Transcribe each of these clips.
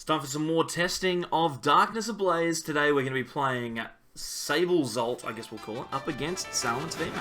It's time for some more testing of Darkness Ablaze. Today we're going to be playing SableZolt, I guess we'll call it, up against Salamence Vmax.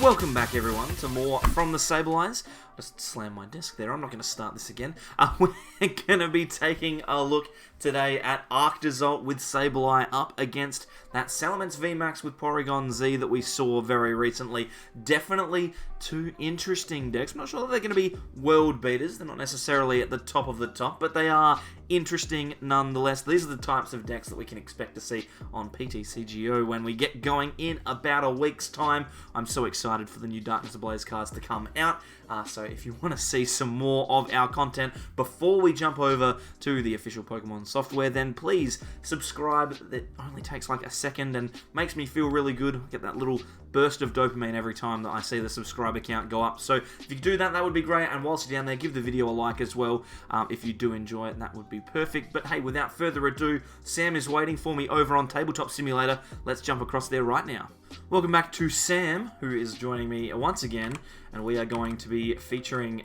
Welcome back, everyone, to more from the Sableyes. Just slammed my desk there. I'm not going to start this again. We're going to be taking a look today at Arctozolt with Sableye up against that Salamence Vmax with Porygon-Z that we saw very recently. Definitely two interesting decks. I'm not sure that they're going to be world beaters. They're not necessarily at the top of the top, but they are interesting nonetheless. These are the types of decks that we can expect to see on PTCGO when we get going in about a week's time. I'm so excited for the new Darkness Ablaze cards to come out. So if you want to see some more of our content before we jump over to the official Pokemon software, then please subscribe. It only takes like a second and makes me feel really good. I get that little burst of dopamine every time that I see the subscriber count go up. So if you could do that, that would be great. And whilst you're down there, give the video a like as well. If you do enjoy it, that would be perfect. But hey, without further ado, Sam is waiting for me over on Tabletop Simulator. Let's jump across there right now. Welcome back to Sam, who is joining me once again, and we are going to be featuring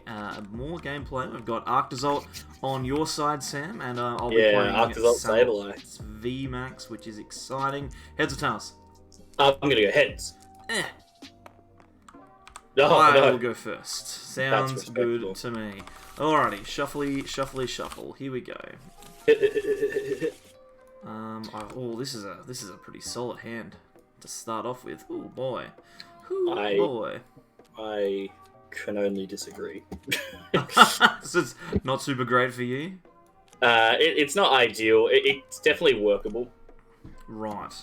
more gameplay. We've got Arctozolt on your side, Sam, and I'll be playing Arctozolt Salamence Vmax, which is exciting. Heads or tails? I'm gonna go heads. No, I will go first. Sounds good to me. Alrighty, shuffly, shuffle. Here we go. Oh, this is a pretty solid hand to start off with. Oh boy. Boy. I can only disagree. This is not super great for you? It's not ideal. It's definitely workable. Right.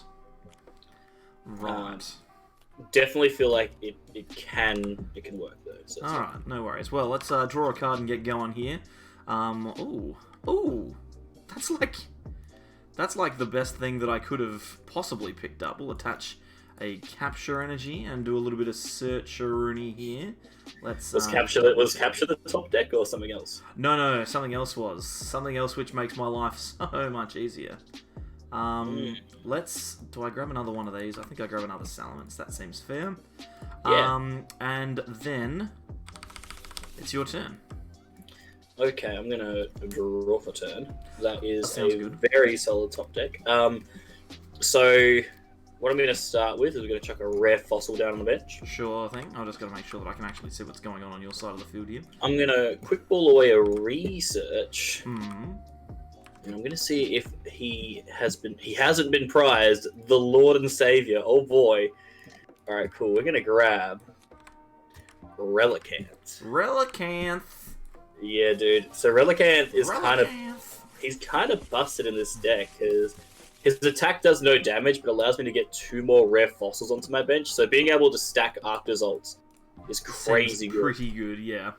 Definitely feel like it can work though. So alright, no worries. Well, let's draw a card and get going here. Ooh. That's like the best thing that I could have possibly picked up. We'll attach a capture energy and do a little bit of search-a-rooney here. Let's capture the top deck or something else? No, something else was. Something else which makes my life so much easier. Do I grab another one of these? I think I grab another Salamence. That seems fair. Yeah. And then it's your turn. Okay, I'm gonna draw for turn. That is good. Very solid top deck. So what I'm gonna start with is we're gonna chuck a rare fossil down on the bench. Sure thing. I've just got to make sure that I can actually see what's going on your side of the field here. I'm gonna quick ball away a research. Mm-hmm. And I'm gonna see if he hasn't been prized, the Lord and Savior. Oh boy. Alright, cool. We're gonna grab Relicanth. Relicanth. Yeah, dude. So Relicanth is he's kind of busted in this deck because his attack does no damage, but allows me to get 2 more rare fossils onto my bench. So being able to stack Arctozolts is crazy good. Pretty good, yeah.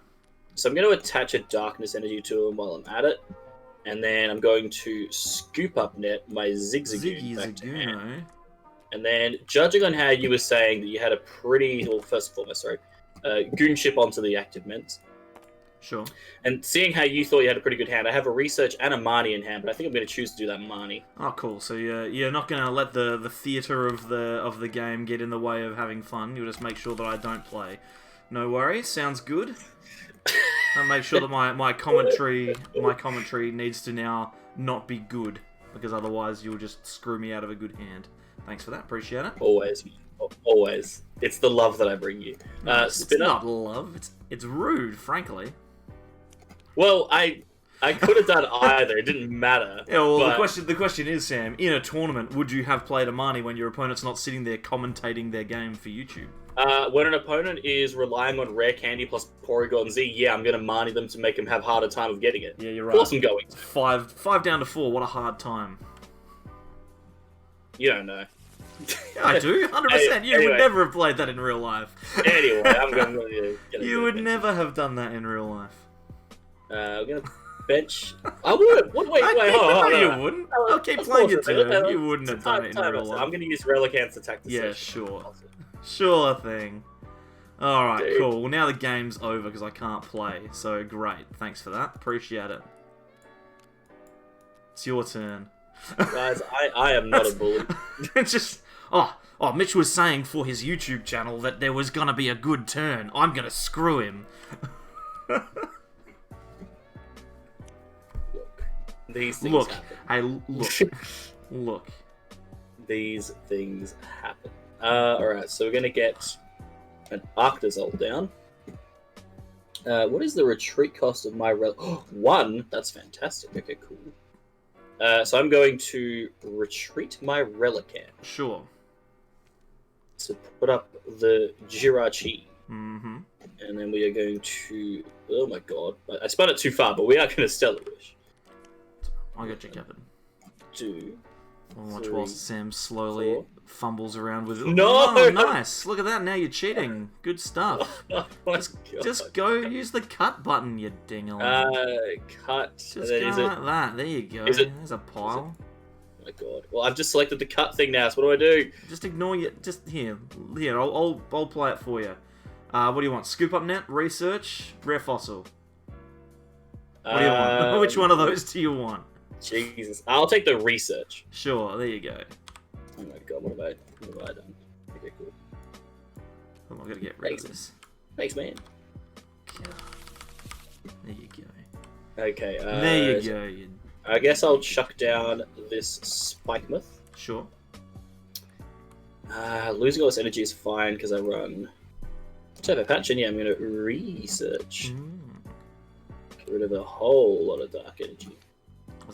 So I'm going to attach a Darkness Energy to him while I'm at it. And then I'm going to scoop up my Zigzagoon back to hand. And then, judging on how you were saying that you had a pretty... Well, first and foremost, Goon Ship onto the active Ments. Sure. And seeing how you thought you had a pretty good hand, I have a Research and a Marnie in hand, but I think I'm going to choose to do that Marnie. Oh, cool. So you're not going to let the theatre of the game get in the way of having fun. You'll just make sure that I don't play. No worries. Sounds good. I'll make sure that my commentary needs to now not be good, because otherwise you'll just screw me out of a good hand. Thanks for that. Appreciate it. Always. It's the love that I bring you. It's not love. It's rude, frankly. Well, I could have done either. It didn't matter. Yeah, well, the question is, Sam, in a tournament, would you have played a Marnie when your opponent's not sitting there commentating their game for YouTube? When an opponent is relying on rare candy plus Porygon-Z, yeah, I'm going to Marnie them to make them have harder time of getting it. Yeah, you're right. Of course I'm going to. Five down to 4, what a hard time. You don't know. Yeah, I do, 100%. You would never have played that in real life. Anyway, I'm going to get it. You would never have done that in real life. We're going to bench... I would! Wait, hold on. You wouldn't. I'll keep playing your turn. You wouldn't have done it in real life. I'm going to use Relicanth's attack to yeah, sure. Sure thing. Alright, cool. Well, now the game's over because I can't play. So, great. Thanks for that. Appreciate it. It's your turn. Guys, I am not a bully. Just... Oh, Oh, Mitch was saying for his YouTube channel that there was gonna be a good turn. I'm gonna screw him. These things happen. Hey, look. Look. These things happen. Alright, so we're gonna get an Arctozolt down. What is the retreat cost of my relic? 1! That's fantastic. Okay, cool. So I'm going to retreat my Relicanth. Sure. So put up the Jirachi. Mm-hmm. And then we are going to... Oh my god. I spun it too far, but we are going to Stellar Wish. I got you covered. 2. I'll watch 3, whilst Sam slowly 4. fumbles around with it. No! Oh, nice. Look at that. Now you're cheating. Good stuff. Oh my just, god. just go use the cut button, you dingle. Cut. Just and go then like that. There you go. is it- There's a pile. Oh my god. Well, I've just selected the cut thing now, so what do I do? Just ignore you. Just here. I'll play it for you. What do you want? Scoop up net, research, rare fossil. What do you want? Which one of those do you want? Jesus. I'll take the research. Sure. There you go. Oh my god, what have I done? Okay, cool. I'm not gonna get rid of this. Thanks, man. There you go. Okay, There you go. I guess I'll chuck down this Spikemouth. Sure. Losing all this energy is fine because I run Turbo Patch, and yeah, I'm gonna research. Get rid of a whole lot of dark energy.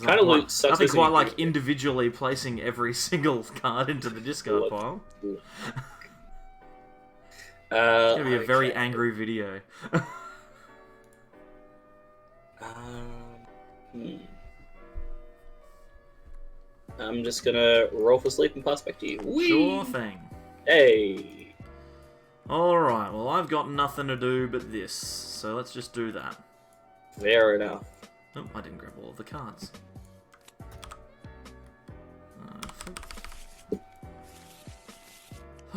Kind of sucks. Nothing quite like individually placing every single card into the discard pile. It's gonna be a very angry video. I'm just gonna roll for sleep and pass back to you. Whee! Sure thing. Hey. Alright, well I've got nothing to do but this, so let's just do that. Fair enough. Oh, I didn't grab all of the cards.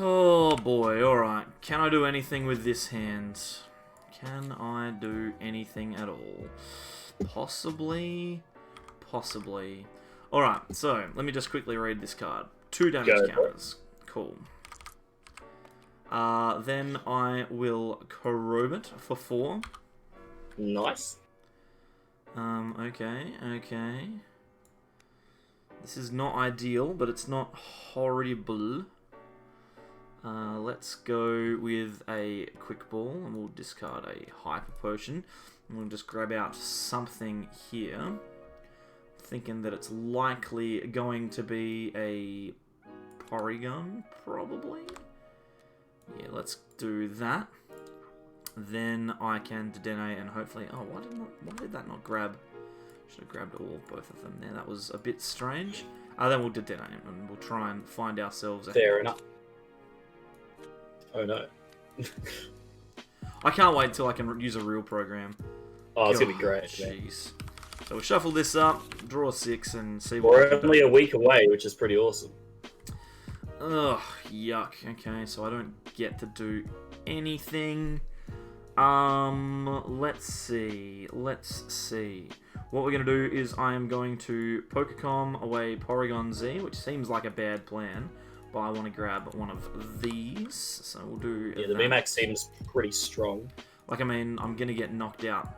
Oh boy, alright. Can I do anything with this hand? Can I do anything at all? Possibly. Possibly. Alright, so let me just quickly read this card. 2 damage counters. Cool. Then I will Corrobe it for 4. Nice. Okay. This is not ideal, but it's not horrible. Let's go with a Quick Ball, and we'll discard a Hyper Potion. And we'll just grab out something here. Thinking that it's likely going to be a Porygon, probably. Yeah, let's do that. Then I can detonate and hopefully... Oh, why did that not grab? Should have grabbed both of them there. That was a bit strange. Then we'll detonate and we'll try and find ourselves a... Fair enough. Oh no. I can't wait until I can use a real program. Oh, it's gonna be great. Jeez. So we'll shuffle this up, draw 6, and see what... We're only a week away, which is pretty awesome. Ugh, yuck. Okay, so I don't get to do anything. Let's see. What we're going to do is I am going to Pokécom away Porygon-Z, which seems like a bad plan, but I want to grab one of these, so we'll do Yeah, the Vmax seems pretty strong. Like, I mean, I'm going to get knocked out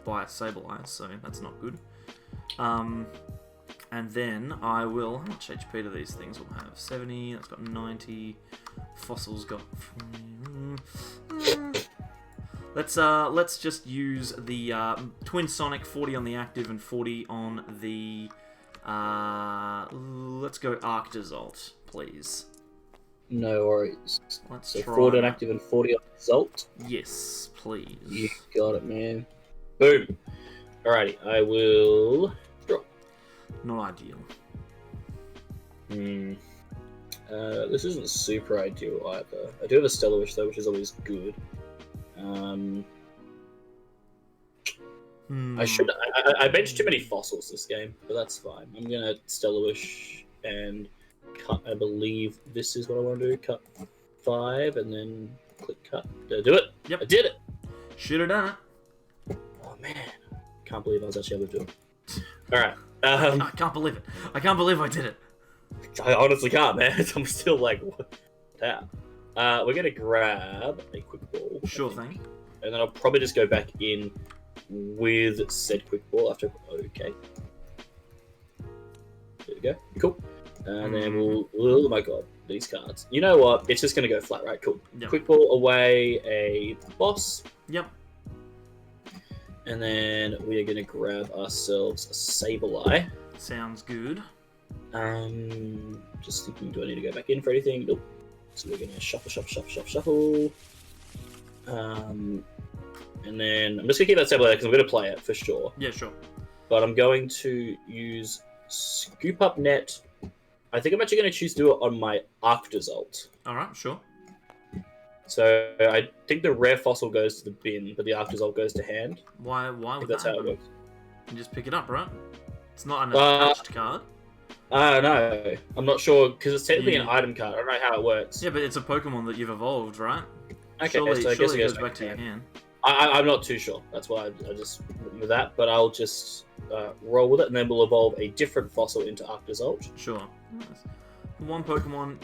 by a Sableyes, so that's not good. And then I will... How much HP do these things will have? 70, that's got 90. Fossil's got... Let's just use the Twin Sonic, 40 on the active and 40 on the... let's go Arctozolt, please. No worries. Let's so try 40 on active and 40 on Zolt. Yes, please. You got it, man. Boom. Alrighty, I will draw. Not ideal. This isn't super ideal either. I do have a Stellar Wish though, which is always good. I benched too many fossils this game, but that's fine. I'm gonna Stellar Wish and cut. I believe this is what I want to do. Cut 5 and then click cut. Did I do it? Yep. I did it. Should have done it. Oh man, can't believe I was actually able to do it. All right. I can't believe it. I can't believe I did it. I honestly can't, man. I'm still like, what? That. We're gonna grab a quick ball. Sure thing. And then I'll probably just go back in with said quick ball after. Okay. There we go. Cool. And then we'll. Oh my god, these cards. You know what? It's just gonna go flat, right? Cool. Yep. Quick ball away a boss. Yep. And then we are gonna grab ourselves a Sableye. Sounds good. Just thinking, do I need to go back in for anything? Nope. So we're gonna shuffle. And then I'm just gonna keep that Sableye because I'm gonna play it for sure. Yeah, sure. But I'm going to use Scoop Up Net. I think I'm actually going to choose to do it on my Arctozolt. Alright, sure. So I think the rare fossil goes to the bin, but the Arctozolt goes to hand. Why would That's that how it happen? works. You just pick it up, right? It's not an attached card. No, I'm not sure because it's technically an item card. I don't know how it works. Yeah, but it's a Pokemon that you've evolved, right? Okay, surely, so I guess surely it it goes goes back to your hand. I'm not too sure. That's why I just went with that. But I'll just roll with it, and then we'll evolve a different fossil into Arctozolt. Sure. Nice. One Pokemon,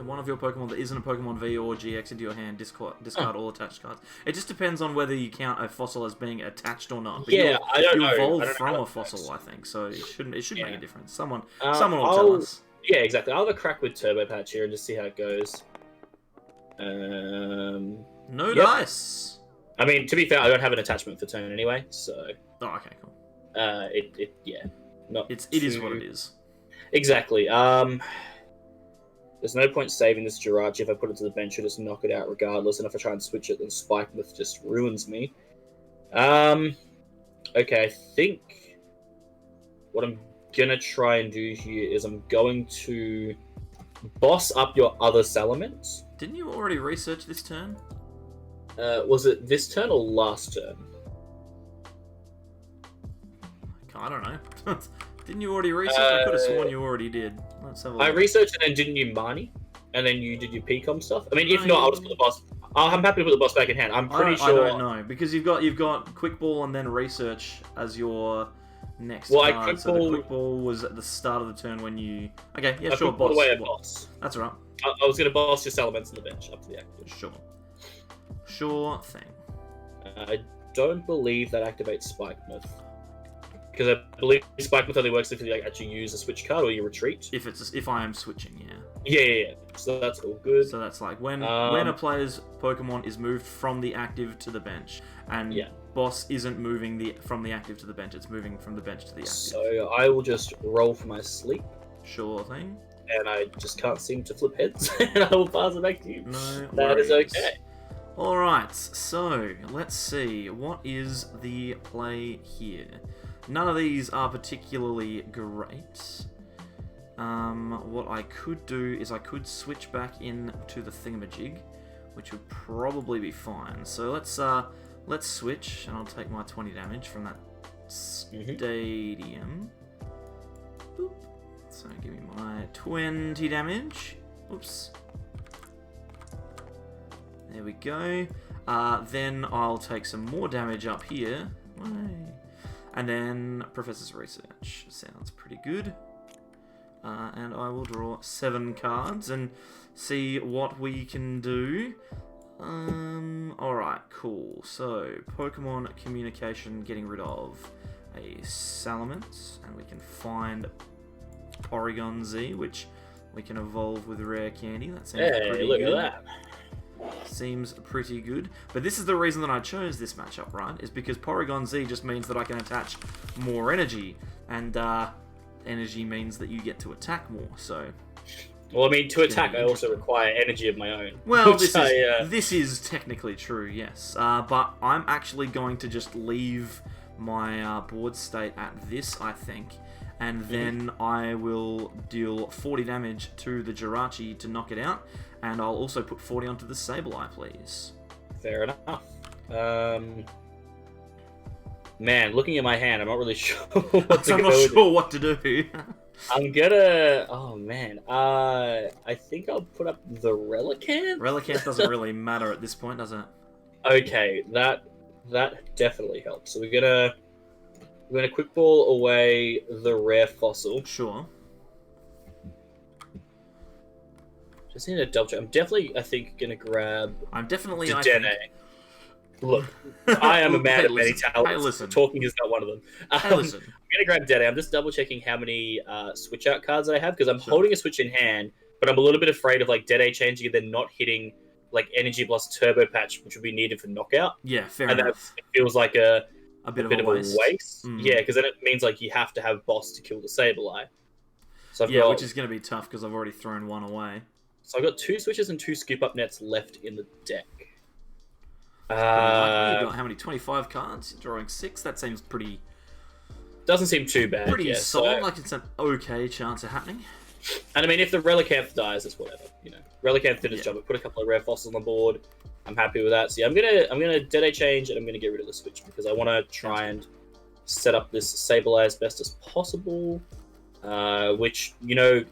one of your Pokemon that isn't a Pokemon V or GX into your hand, discard all attached cards. It just depends on whether you count a fossil as being attached or not. But Yeah, I don't you know. evolve I don't know from how a that fossil, I think, so it should Yeah. make a difference. Someone will I'll- tell us. Yeah, exactly. I'll have a crack with Turbo Patch here and just see how it goes. No Yep. dice. I mean, to be fair, I don't have an attachment for turn anyway, so Oh, okay, cool. not. It is what it is. Exactly. There's no point saving this Jirachi if I put it to the bench. I'll just knock it out regardless. And if I try and switch it, then Spikemouth just ruins me. Okay, I think what I'm gonna try and do here is I'm going to boss up your other Salamence. Didn't you already research this turn? Was it this turn or last turn? I don't know. Didn't you already research? I could have sworn you already did. Let's have a look. I researched and then didn't you Marnie? And then you did your PCOM stuff? I mean, if No, not, I'll just put the boss. I'm happy to put the boss back in hand. I'm pretty I sure. don't know because you've got Quick Ball and then Research as your next Well, card. So the Quick Ball was at the start of the turn when you. Okay, yeah, I sure, put boss. away a boss. That's all right. I was going to boss your Salamence on the bench up to the active. Sure thing. I don't believe that activates Spikemouth. Because I believe Spikemouth only works if you actually use a switch card or you retreat. If I am switching, yeah. Yeah. So that's all good. So that's like when a player's Pokemon is moved from the active to the bench, and boss isn't moving from the active to the bench; it's moving from the bench to the active. So I will just roll for my sleep. Sure thing. And I just can't seem to flip heads, and I will pass it back to you. No That is worries. okay. Alright, so let's see. What is the play here? None of these are particularly great. What I could do is I could switch back in to the thingamajig, which would probably be fine. So let's switch, and I'll take my 20 damage from that stadium. Boop. So give me my 20 damage. Oops. There we go. Then I'll take some more damage up here. And then Professor's Research. Sounds pretty good. And I will draw 7 cards and see what we can do. Alright, cool. So, Pokemon Communication, getting rid of a Salamence. And we can find Porygon-Z, which we can evolve with Rare Candy. That seems pretty look good. at that. Seems pretty good. But this is the reason that I chose this matchup, right? Is because Porygon-Z just means that I can attach more energy. And energy means that you get to attack more, so... Well, I mean, to attack, I also require energy of my own. Well, this is technically true, yes. But I'm actually going to just leave my board state at this, I think. And then I will deal 40 damage to the Jirachi to knock it out. And I'll also put 40 onto the Sableye, please. Fair enough. Man, looking at my hand, I'm not really sure what to I'm go not with sure what to do. I'm gonna... Oh, man. I think I'll put up the Relicanth? Relicanth doesn't really matter at this point, does it? Okay, that definitely helps. So we're gonna quick ball away the rare fossil. Sure. Just need to double check. I'm definitely, I think, gonna grab. I'm definitely. Dedenne. Look, I am a man of many talents. Hey, listen. Talking is not one of them. Hey, listen. I'm gonna grab Dedenne. I'm just double checking how many switch out cards I have because I'm holding a switch in hand, but I'm a little bit afraid of like Dedenne changing and then not hitting like energy plus turbo patch, which would be needed for knockout. Yeah, fair and enough. It feels like a bit of a waste. Yeah, because then it means like you have to have boss to kill the Sableye. So which is going to be tough because I've already thrown one away. So I've got 2 switches and 2 scoop up nets left in the deck. You've got how many? 25 cards? Drawing 6? That seems pretty... Doesn't seem too bad. Pretty solid, like it's an okay chance of happening. And I mean, if the Relicanth dies, it's whatever. You know, Relicanth did its job. It put a couple of rare fossils on the board. I'm happy with that. So yeah, I'm gonna Dedenne change and I'm gonna get rid of the switch because I want to try and set up this Sableye as best as possible. Which, you know,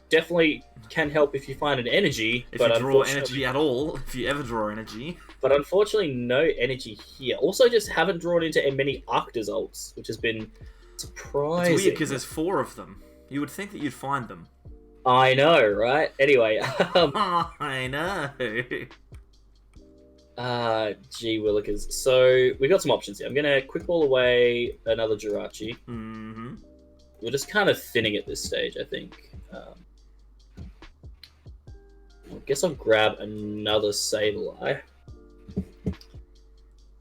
definitely can help if you find an energy. If you draw energy at all, if you ever draw energy. But unfortunately, no energy here. Also, just haven't drawn into many Arctozolts, which has been surprising. It's weird because there's 4 of them. You would think that you'd find them. I know, right? Anyway. I know. Gee willikers. So, we got some options here. I'm going to quick ball away another Jirachi. Mm-hmm. We're just kind of thinning at this stage, I think. I guess I'll grab another Sableye.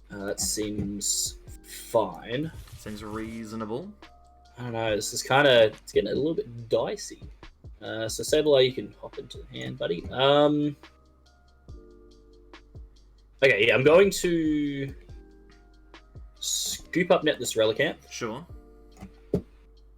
That seems fine. Seems reasonable. I don't know, this is kind of... It's getting a little bit dicey. So Sableye, you can hop into the hand, buddy. Okay, yeah, I'm going to... scoop up net this Relicanth. Sure.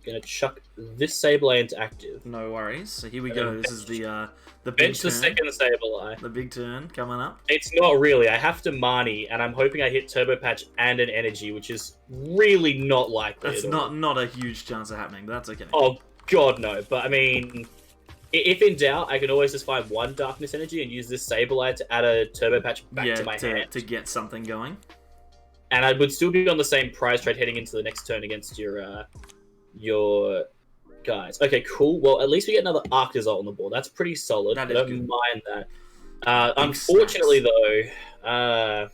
Gonna chuck this Sableye into active. No worries. So here we go. This is the big bench turn. The second Sableye. The big turn coming up. It's not really. I have to Marnie, and I'm hoping I hit Turbo Patch and an energy, which is really not likely. That's not a huge chance of happening, but that's okay. Oh god, no. But I mean, if in doubt, I can always just find 1 Darkness Energy and use this Sableye to add a Turbo Patch back to my hand to get something going. And I would still be on the same prize trade heading into the next turn against your guys. Okay, cool. Well, at least we get another Arctozolt on the board. That's pretty solid. I don't mind that. Unfortunately, though,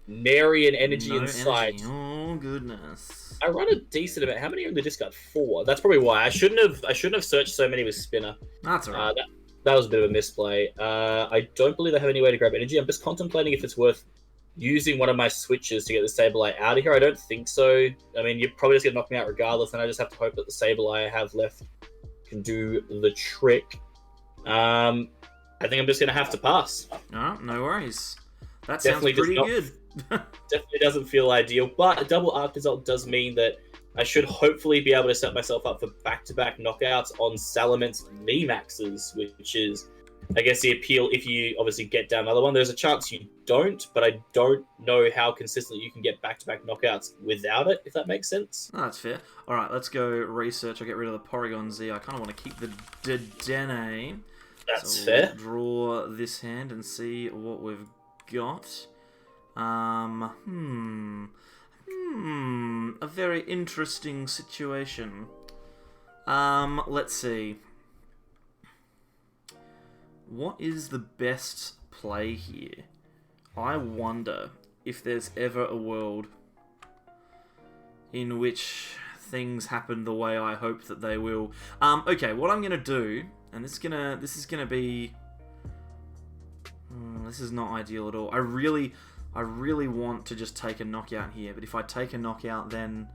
nary an energy in sight. Oh goodness! I run a decent amount. How many are in the discard? 4. That's probably why I shouldn't have searched so many with Spinner. That's alright. That was a bit of a misplay. I don't believe I have any way to grab energy. I'm just contemplating if it's worth using one of my switches to get the Sableye out of here. I don't think so. I mean, you're probably just going to knock me out regardless, and I just have to hope that the Sableye I have left can do the trick. I think I'm just going to have to pass. Oh, no worries. That sounds pretty good. Definitely doesn't feel ideal, but a double Arctozolt does mean that I should hopefully be able to set myself up for back-to-back knockouts on Salamence Vmaxes, which is, I guess, the appeal if you obviously get down another one. There's a chance you don't, but I don't know how consistently you can get back-to-back knockouts without it, if that makes sense. Oh, that's fair. All right, let's go research. I'll get rid of the Porygon-Z. I kind of want to keep the Dedenne. That's so fair. We'll draw this hand and see what we've got. A very interesting situation. Let's see. What is the best play here? I wonder if there's ever a world in which things happen the way I hope that they will. Okay, what I'm gonna do, and this is gonna be. This is not ideal at all. I really want to just take a knockout here, but if I take a knockout, then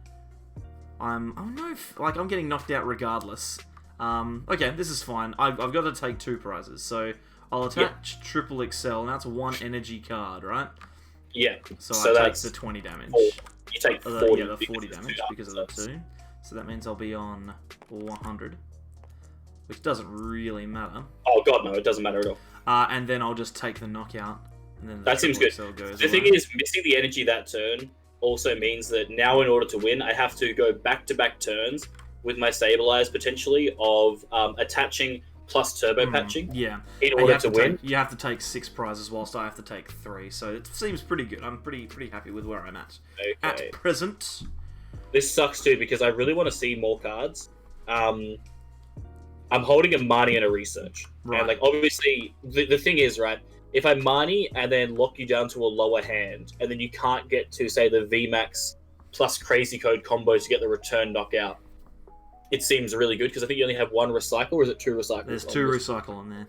I'm getting knocked out regardless. Okay, this is fine. I've got to take 2 prizes, so I'll attach Triple Excel, and that's 1 energy card, right? Yeah. So I take the 20 damage. You take 40. The 40 damage because of the 2. So that means I'll be on 100, which doesn't really matter. Oh god, no, it doesn't matter at all. And then I'll just take the knockout. And then that seems good. The thing is, missing the energy that turn also means that now, in order to win, I have to go back-to-back turns with my Sableyes potentially of attaching plus turbo patching. Yeah. In order to win, you have to take 6 prizes, whilst I have to take 3. So it seems pretty good. I'm pretty happy with where I'm at at present. This sucks too because I really want to see more cards. I'm holding a Marnie and a research. Right. And like obviously the thing is, right, if I Marnie and then lock you down to a lower hand, and then you can't get to say the Vmax plus crazy code combo to get the return knockout, it seems really good because I think you only have one recycle, or is it two recycles? There's two recycle on there.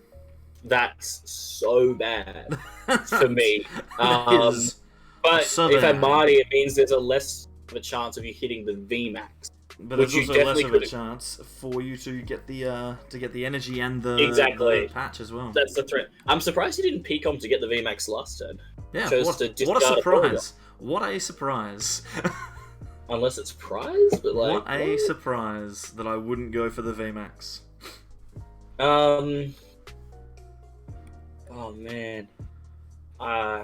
That's so bad for me. But so if I bad. Marnie, it means there's a less of a chance of you hitting the Vmax. But there's also less of a chance for you to get the energy and the patch as well. That's the threat. I'm surprised you didn't Pecom to get the Vmax last turn. Yeah, what a surprise! What a surprise! Unless it's prize, but like what a surprise that I wouldn't go for the Vmax. Oh man.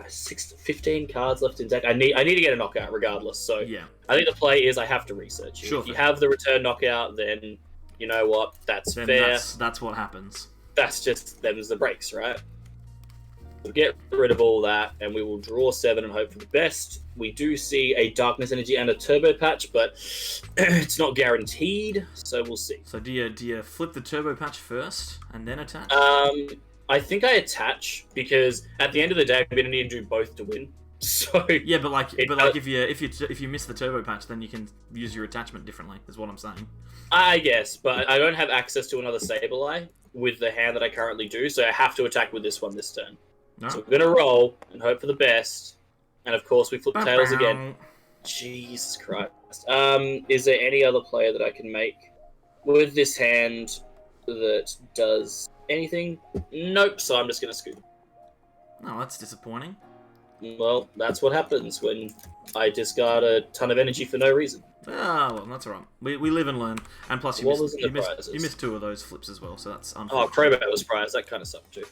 15 cards left in deck. I need to get a knockout regardless. So yeah, I think the play is I have to research you. Sure if you have the return knockout, then you know what? That's fair. That's what happens. That's just them's the breaks, right? We'll get rid of all that, and we will draw 7 and hope for the best. We do see a Darkness Energy and a Turbo Patch, but it's not guaranteed, so we'll see. So do you flip the Turbo Patch first and then attach? I think I attach because at the end of the day, I'm gonna need to do both to win. So yeah, but if you miss the Turbo Patch, then you can use your attachment differently. Is what I'm saying. I guess, but I don't have access to another Sableye with the hand that I currently do, so I have to attack with this one this turn. No. So we're gonna roll and hope for the best, and of course we flip tails again. Jesus Christ! Is there any other player that I can make with this hand that does anything? Nope. So I'm just gonna scoop. Oh, that's disappointing. Well, that's what happens when I discard a ton of energy for no reason. Ah, well, that's alright. We live and learn. And plus, you missed 2 of those flips as well, so that's unfortunate. Oh, Crobat was prized. That kind of sucked too.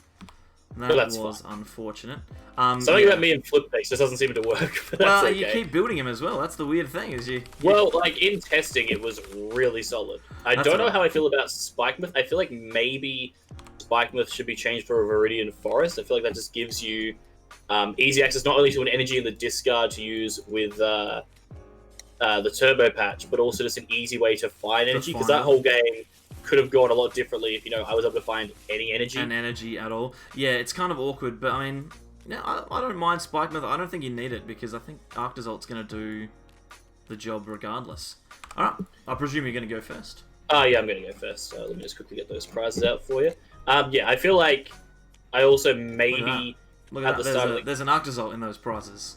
That was unfortunate. Something about me and flip picks just doesn't seem to work. But that's okay. You keep building him as well. That's the weird thing, is you. Well, like in testing, it was really solid. I don't know how I feel about Spikemouth. I feel like maybe Spikemouth should be changed for a Viridian Forest. I feel like that just gives you easy access not only to an energy in the discard to use with the Turbo Patch, but also just an easy way to find energy, because that whole game could have gone a lot differently if, I was able to find any energy. And energy at all. Yeah, it's kind of awkward, but I mean, yeah, I don't mind Spikemouth. I don't think you need it, because I think Arctozolt's going to do the job regardless. Alright, I presume you're going to go first. Yeah, I'm going to go first. Let me just quickly get those prizes out for you. Yeah, I feel like I also maybe... Look at that. There's an Arctozolt in those prizes.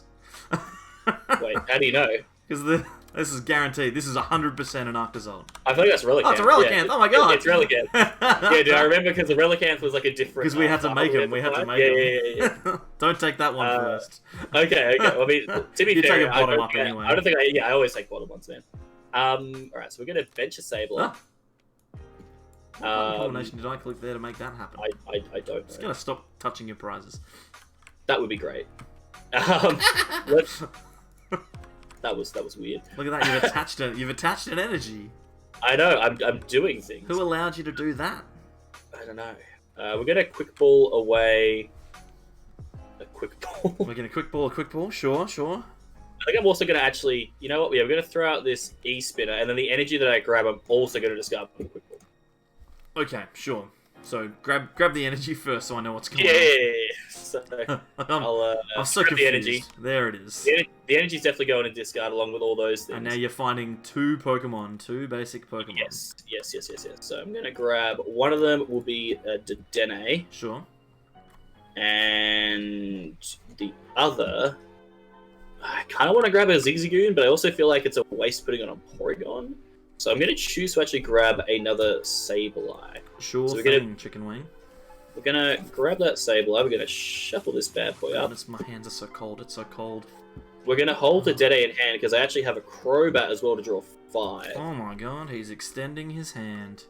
Wait, how do you know? Because this is guaranteed. This is 100% an Arctozolt. I think that's Relicanth. Oh, it's a Relicanth. Yeah. Oh my god. It's Relicanth. Yeah, dude, I remember because the Relicanth was like a different... Because we had to make him. Yeah. Don't take that one first. Okay. Well, I mean, to be fair, take a bottom up anyway. I don't think I always take bottom ones, man. Alright, so we're going to bench a Sableye. What combination did I click there to make that happen? I don't know. Just going to stop touching your prizes. That would be great. That was weird. Look at that! You've attached an energy. I know. I'm doing things. Who allowed you to do that? I don't know. We're gonna quick ball away. A quick ball. We're gonna quick ball a quick ball. Sure. I think I'm also gonna actually. You know what? Yeah, we're gonna throw out this E spinner, and then the energy that I grab, I'm also gonna discard for a quick ball. Okay, sure. So grab the energy first, so I know what's going on. Yeah. So I'm so confused. The energy. There it is. The energy's definitely going to discard along with all those things. And now you're finding 2 Pokemon, 2 basic Pokemon. Yes. So I'm gonna grab one of them. Will be a Dedenne. Sure. And the other, I kind of want to grab a Zigzagoon, but I also feel like it's a waste putting on a Porygon. So I'm going to choose to actually grab another Sableye. Sure thing, Chicken Wing. We're going to grab that Sableye. We're going to shuffle this bad boy up. My hands are so cold. It's so cold. We're going to hold the Dedenne in hand because I actually have a Crobat as well to draw 5. Oh my god, he's extending his hand.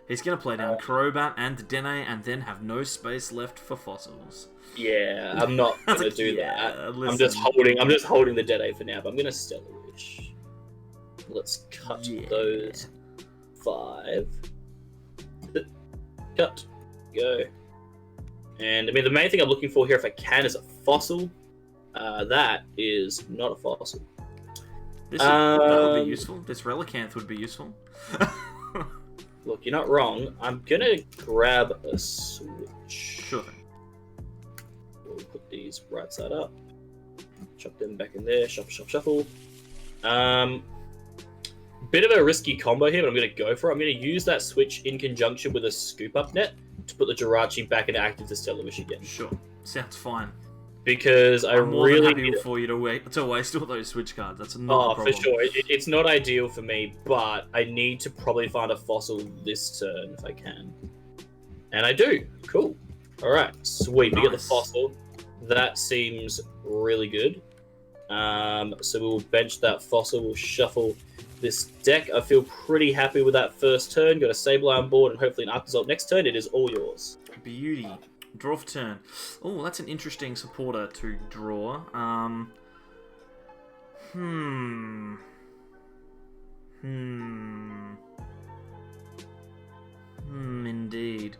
He's going to play down Crobat and Dedenne and then have no space left for fossils. Yeah, I'm not going to do that. Listen. I'm just holding the Dedenne for now, but I'm going to Stellar Wish. Let's cut those 5. Cut. Go. And I mean, the main thing I'm looking for here, if I can, is a fossil. That is not a fossil. That would be useful. This Relicanth would be useful. look, you're not wrong. I'm gonna grab a switch. Sure thing. We'll put these right side up. Chuck them back in there. Shuffle, shuffle, shuffle. Bit of a risky combo here, but I'm going to go for it. I'm going to use that switch in conjunction with a scoop up net to put the Jirachi back into active to Stellar again. Sure. Sounds fine. Because I'm more than happy for you to waste all those switch cards. That's not a problem. For sure. It's not ideal for me, but I need to probably find a fossil this turn if I can. And I do. Cool. Alright, sweet. Nice. We get the fossil. That seems really good. So we'll bench that fossil. We'll shuffle this deck. I feel pretty happy with that first turn. Got a Sableye on board and hopefully an Arctozolt next turn. It is all yours. Beauty. Draw for turn. Oh, that's an interesting supporter to draw. Indeed.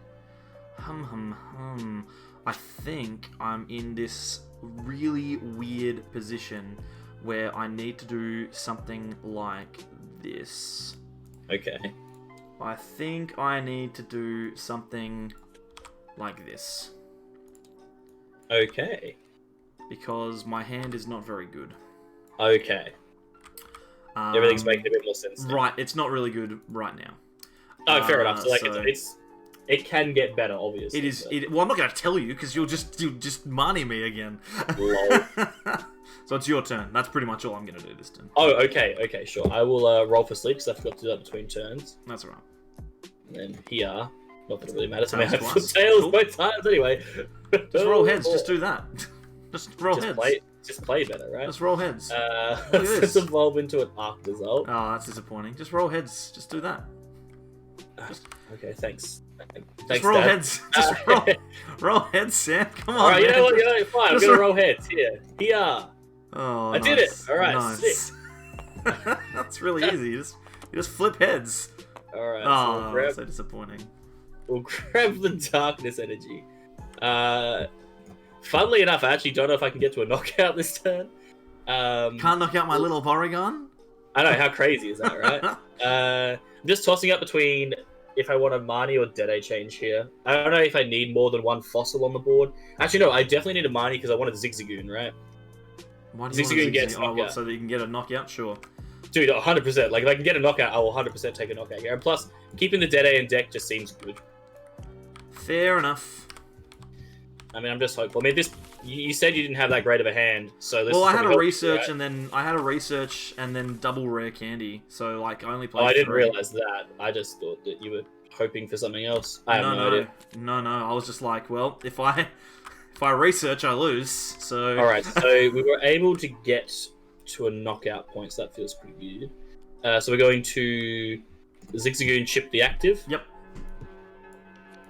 I think I'm in this really weird position where I need to do something like this. Okay. I think I need to do something like this. Okay. Because my hand is not very good. Okay. Everything's making a bit more sense now. Right, it's not really good right now. Oh, fair enough. So, it can get better, obviously. It is. Well, I'm not going to tell you because you'll just money me again. Lol. So it's your turn. That's pretty much all I'm going to do this turn. Oh, okay. Okay, sure. I will roll for sleep because I forgot to do that between turns. That's all right. And then here, not that it really matters. I mean, I have Twice. tails Cool. both times anyway. Just roll heads. Just do that. Just roll heads. Just play better, right? Just roll heads. Let's evolve into an Arctozolt. Oh, that's disappointing. Just roll heads. Just do that. Okay, thanks. Just roll Dad. heads. Just roll heads, Sam. Come on. Alright, you man. know what? Fine. I'm gonna roll heads. Here. Oh, I did it. Alright, nice. That's really easy. You just flip heads. Alright, Oh, so so disappointing. we'll grab the Darkness Energy. Funnily enough, I actually don't know if I can get to a knockout this turn. Can't knock out my little Porygon? I know, how crazy is that, right? I'm just tossing up between if I want a Marnie or Dede change here. I don't know if I need more than one fossil on the board. Actually, no, I definitely need a Marnie because I wanted Zigzagoon, right? Why do you Zigzagoon want gets what, knockout. so that you can get a knockout? Sure. Dude, 100%. Like, if I can get a knockout, I will 100% take a knockout here. And plus, keeping the Dede in deck just seems good. Fair enough. I mean, I'm just hopeful. I mean, you said you didn't have that great of a hand, so this. Well, is I had a probably research right? and then double rare candy. So like I only played. Oh, I didn't 3. realize that. I just thought that you were hoping for something else. I have no idea. No. I was just like, well, if I research, I lose. So. All right. So we were able to get to a knockout point. So that feels pretty good. So we're going to Zigzagoon chip the active. Yep.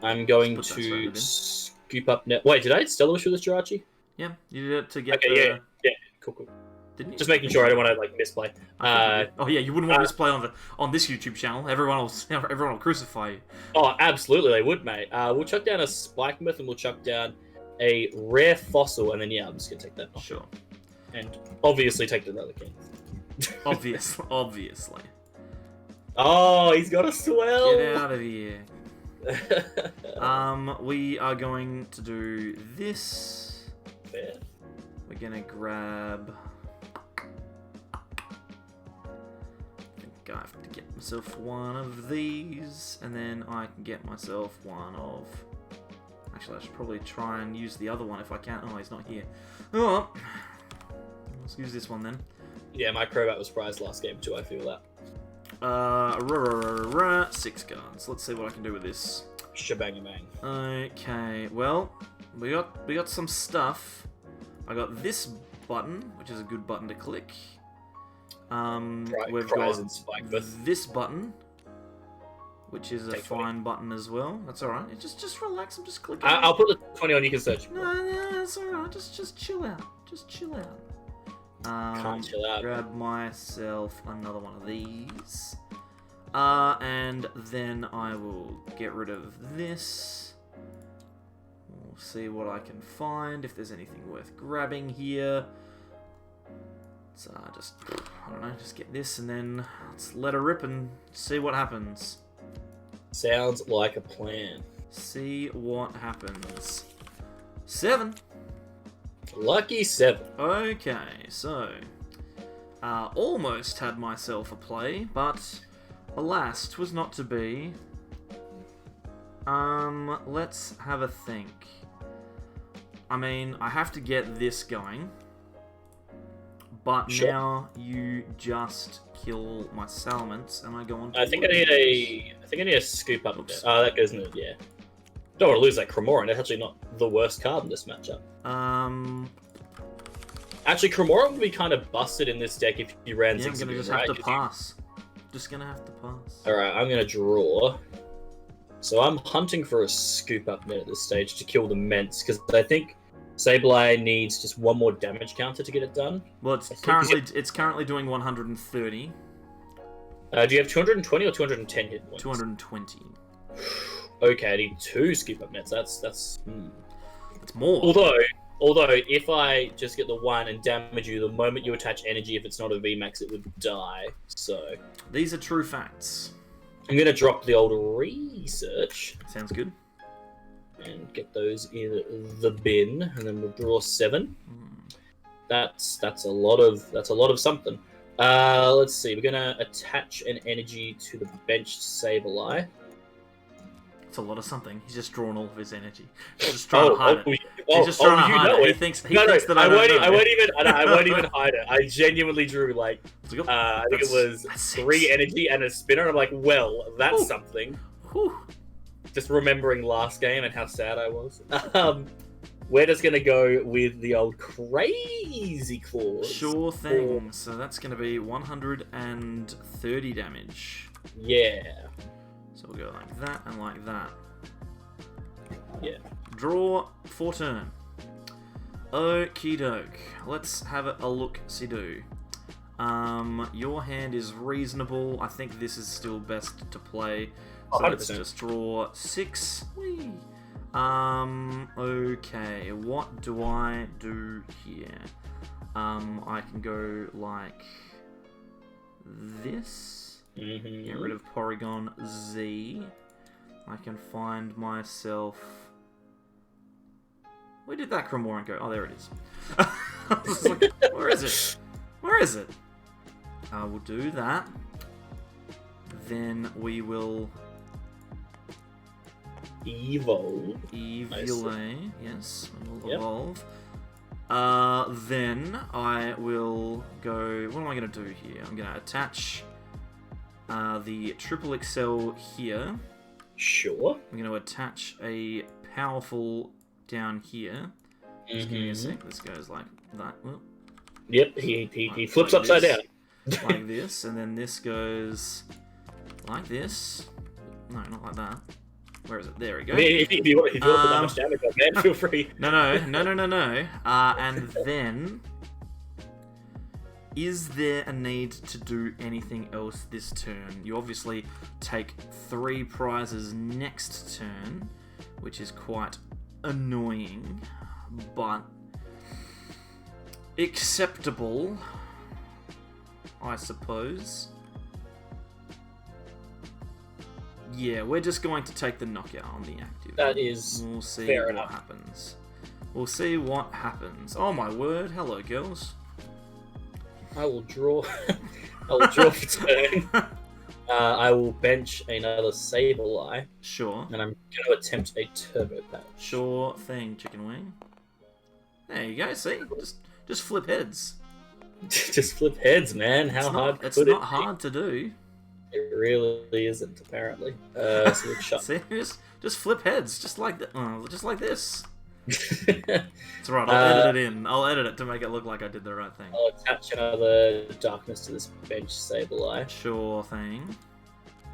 I'm going to scoop up net. Wait, did I Stellar Wish with this Jirachi? Yeah, you did it to get. Okay, yeah, cool. Didn't you? Just making sure I don't want to like misplay. Oh yeah, you wouldn't want to misplay on this YouTube channel. Everyone will crucify you. Oh, absolutely, they would, mate. We'll chuck down a Spike Myth and we'll chuck down a rare fossil, and then yeah, I'm just gonna take that. Sure. And obviously take the Relicanth. Obviously. Oh, he's got a swell. Get out of here. We are going to do this. Fair. We're gonna grab. I think I have to get myself one of these, and then I can get myself one of. Actually, I should probably try and use the other one if I can. Oh, he's not here. Oh, well. Let's use this one then. Yeah, my Crobat was prized last game too. I feel that. 6 cards. Let's see what I can do with this. Shebang-a-bang. Okay, well, we got some stuff. I got this button, which is a good button to click. We've got this button, which is a fine button as well. That's all right. Just relax and just click. I'll put the 20 on. You can search. No, it's all right. Just chill out. Just chill out. Can't chill out. Grab myself another one of these. And then I will get rid of this. We'll see what I can find, if there's anything worth grabbing here. So I don't know, just get this and then let's let her rip and see what happens. Sounds like a plan. See what happens. 7. Lucky 7. Okay, so almost had myself a play, but alas, 'twas not to be. Let's have a think. I mean, I have to get this going, but Sure. now you just kill my Salamence, and I go on. I think I need a scoop up. Oh, that goes in the yeah. Don't want to lose that Cremoran. That's actually not the worst card in this matchup. Actually, Cremoran would be kind of busted in this deck if you ran. Yeah, I'm gonna just have to pass. Just gonna have to pass. All right, I'm gonna draw. So I'm hunting for a scoop up net at this stage to kill the Ments because I think Sableye needs just one more damage counter to get it done. Well, it's currently doing 130. Do you have 220 or 210 hit points? 220. Okay, I need 2 scoop up nets. That's It's more. Although if I just get the 1 and damage you, the moment you attach energy, if it's not a VMAX, it would die. So these are true facts. I'm gonna drop the old research. Sounds good. And get those in the bin, and then we'll draw 7. That's a lot of something. Let's see. We're gonna attach an energy to the benched Sableye. It's a lot of something. He's just drawn all of his energy. He's just trying to hide it. He's just trying to hide it. He thinks that I won't even hide it. I genuinely drew I think it was 3 energy and a spinner. I'm like, well, that's something. Whew. Just remembering last game and how sad I was. We're just gonna go with the old crazy claws. Sure thing. So that's gonna be 130 damage. Yeah. So we'll go like that and like that. Yeah. Draw for turn. Okie doke. Let's have a look-see-do. Your hand is reasonable. I think this is still best to play. So let's just draw 6. Whee! Okay, what do I do here? I can go like this. Get rid of Porygon-Z. I can find myself... Where did that Cremoran go? Oh, there it is. I was like, where is it? Where is it? We'll do that. Then we will... Evolve. Yes, we will evolve. Then I will go... What am I going to do here? I'm going to attach the Triple XL here. Sure. I'm going to attach a powerful down here. Just give me a sec. This goes like that. Well, yep, he flips like upside down. Like this, and then this goes like this. No, not like that. Where is it? There we go. If you want to put that much damage on, man, feel free. No. And then... Is there a need to do anything else this turn? You obviously take 3 prizes next turn, which is quite annoying, but acceptable, I suppose. Yeah, we're just going to take the knockout on the active. That is We'll see fair what enough. happens. We'll see what happens. Oh my word! Hello, girls. I will draw. I will draw for turn. I will bench another Sableye. Sure. And I'm going to attempt a Turbo Patch. Sure thing, chicken wing. There you go. See, just flip heads. Just flip heads, man. How hard? It's not hard to do. It really isn't, apparently. So we'll shut. See, just flip heads, just like just like this. It's right. I'll edit it in. I'll edit it to make it look like I did the right thing. I'll attach another Darkness to this bench Sableye. Sure thing.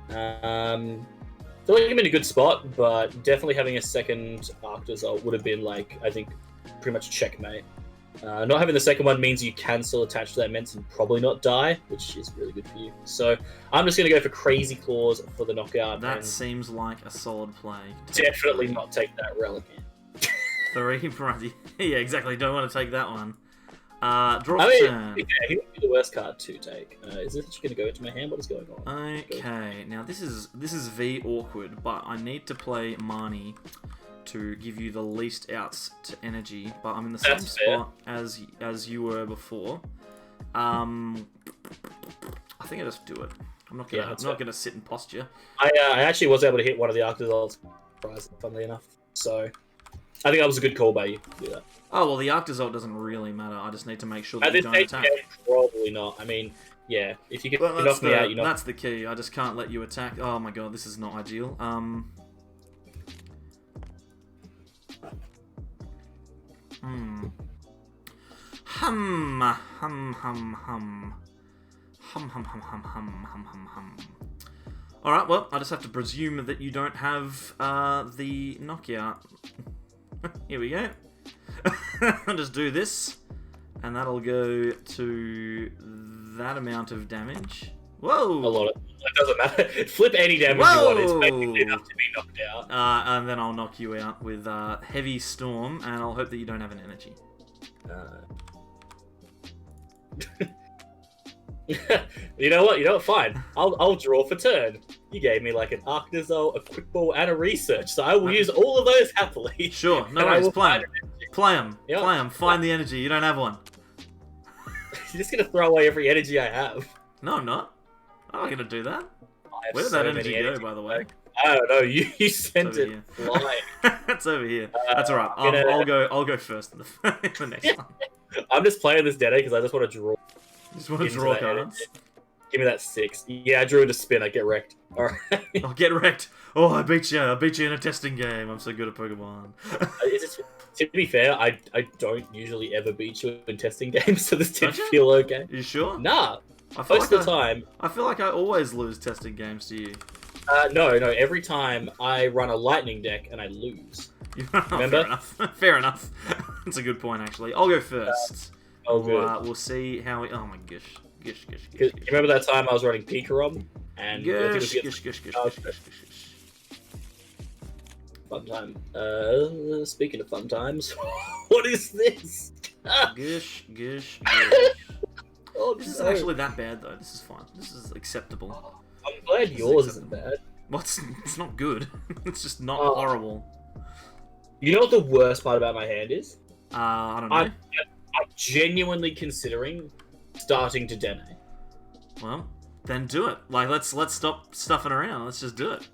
Feel like I'm in a good spot, but definitely having a second Arctozolt would have been I think, pretty much checkmate. Not having the second one means you can still attach to that Ments and probably not die, which is really good for you. So I'm just going to go for Crazy Claws for the knockout. That seems like a solid play. Definitely not take that Relic in. 3 prizes. Yeah, exactly. Don't want to take that one. Draw I for mean, turn. yeah, he would be the worst card to take. Is this actually going to go into my hand? What is going on? Okay, now this is V awkward, but I need to play Marnie to give you the least outs to energy, but I'm in the same spot as you were before. I think I just do it. I'm not gonna sit in posture. I actually was able to hit one of the Arctozolts, funnily enough. So I think that was a good call by you to do that. Oh well, the Arctozolt doesn't really matter. I just need to make sure that you don't attack. Probably not. I mean, yeah, if you can knock me out, you know. That's the key. I just can't let you attack. Oh my god, this is not ideal. Alright, well, I just have to presume that you don't have the knockout. Here we go. I'll just do this, and that'll go to that amount of damage. Whoa! A lot of it doesn't matter. Flip any damage you want. It's basically enough to be knocked out. And then I'll knock you out with Heavy Storm, and I'll hope that you don't have an energy. You know what? Fine. I'll draw for turn. You gave me like an Arctozolt, a Quick Ball, and a Research, so I will use all of those happily. Sure, no worries. Play them. Play them. Yep. Play them. Find the energy. You don't have one. You're just gonna throw away every energy I have. No, I'm not. I'm not gonna do that. Where did that energy go, by the way? I don't know. You sent it flying. It's over here. That's alright. I'll go first in the next one. I'm just playing this Dede because I just want to draw. You just want to draw cards? Give me that 6. Yeah, I drew into spin. I get wrecked. Alright. I'll get wrecked. Oh, I beat you. I beat you in a testing game. I'm so good at Pokemon. To be fair, I don't usually ever beat you in testing games, so this did feel okay. You sure? Nah. Most of the time. I feel like I always lose testing games to you. No. Every time I run a lightning deck and I lose. Remember? Fair enough. That's a good point, actually. I'll go first. Good. We'll see how we... Oh my gosh. You remember that time I was running Pikarom? And Fun time. Speaking of fun times, what is this? Gush. Oh, this isn't actually that bad, though. This is fine. This is acceptable. I'm glad yours isn't bad. It's not good. It's just not horrible. You know what the worst part about my hand is? I don't know. I'm genuinely considering starting to Dene. Well, then do it. Like, let's stop stuffing around. Let's just do it.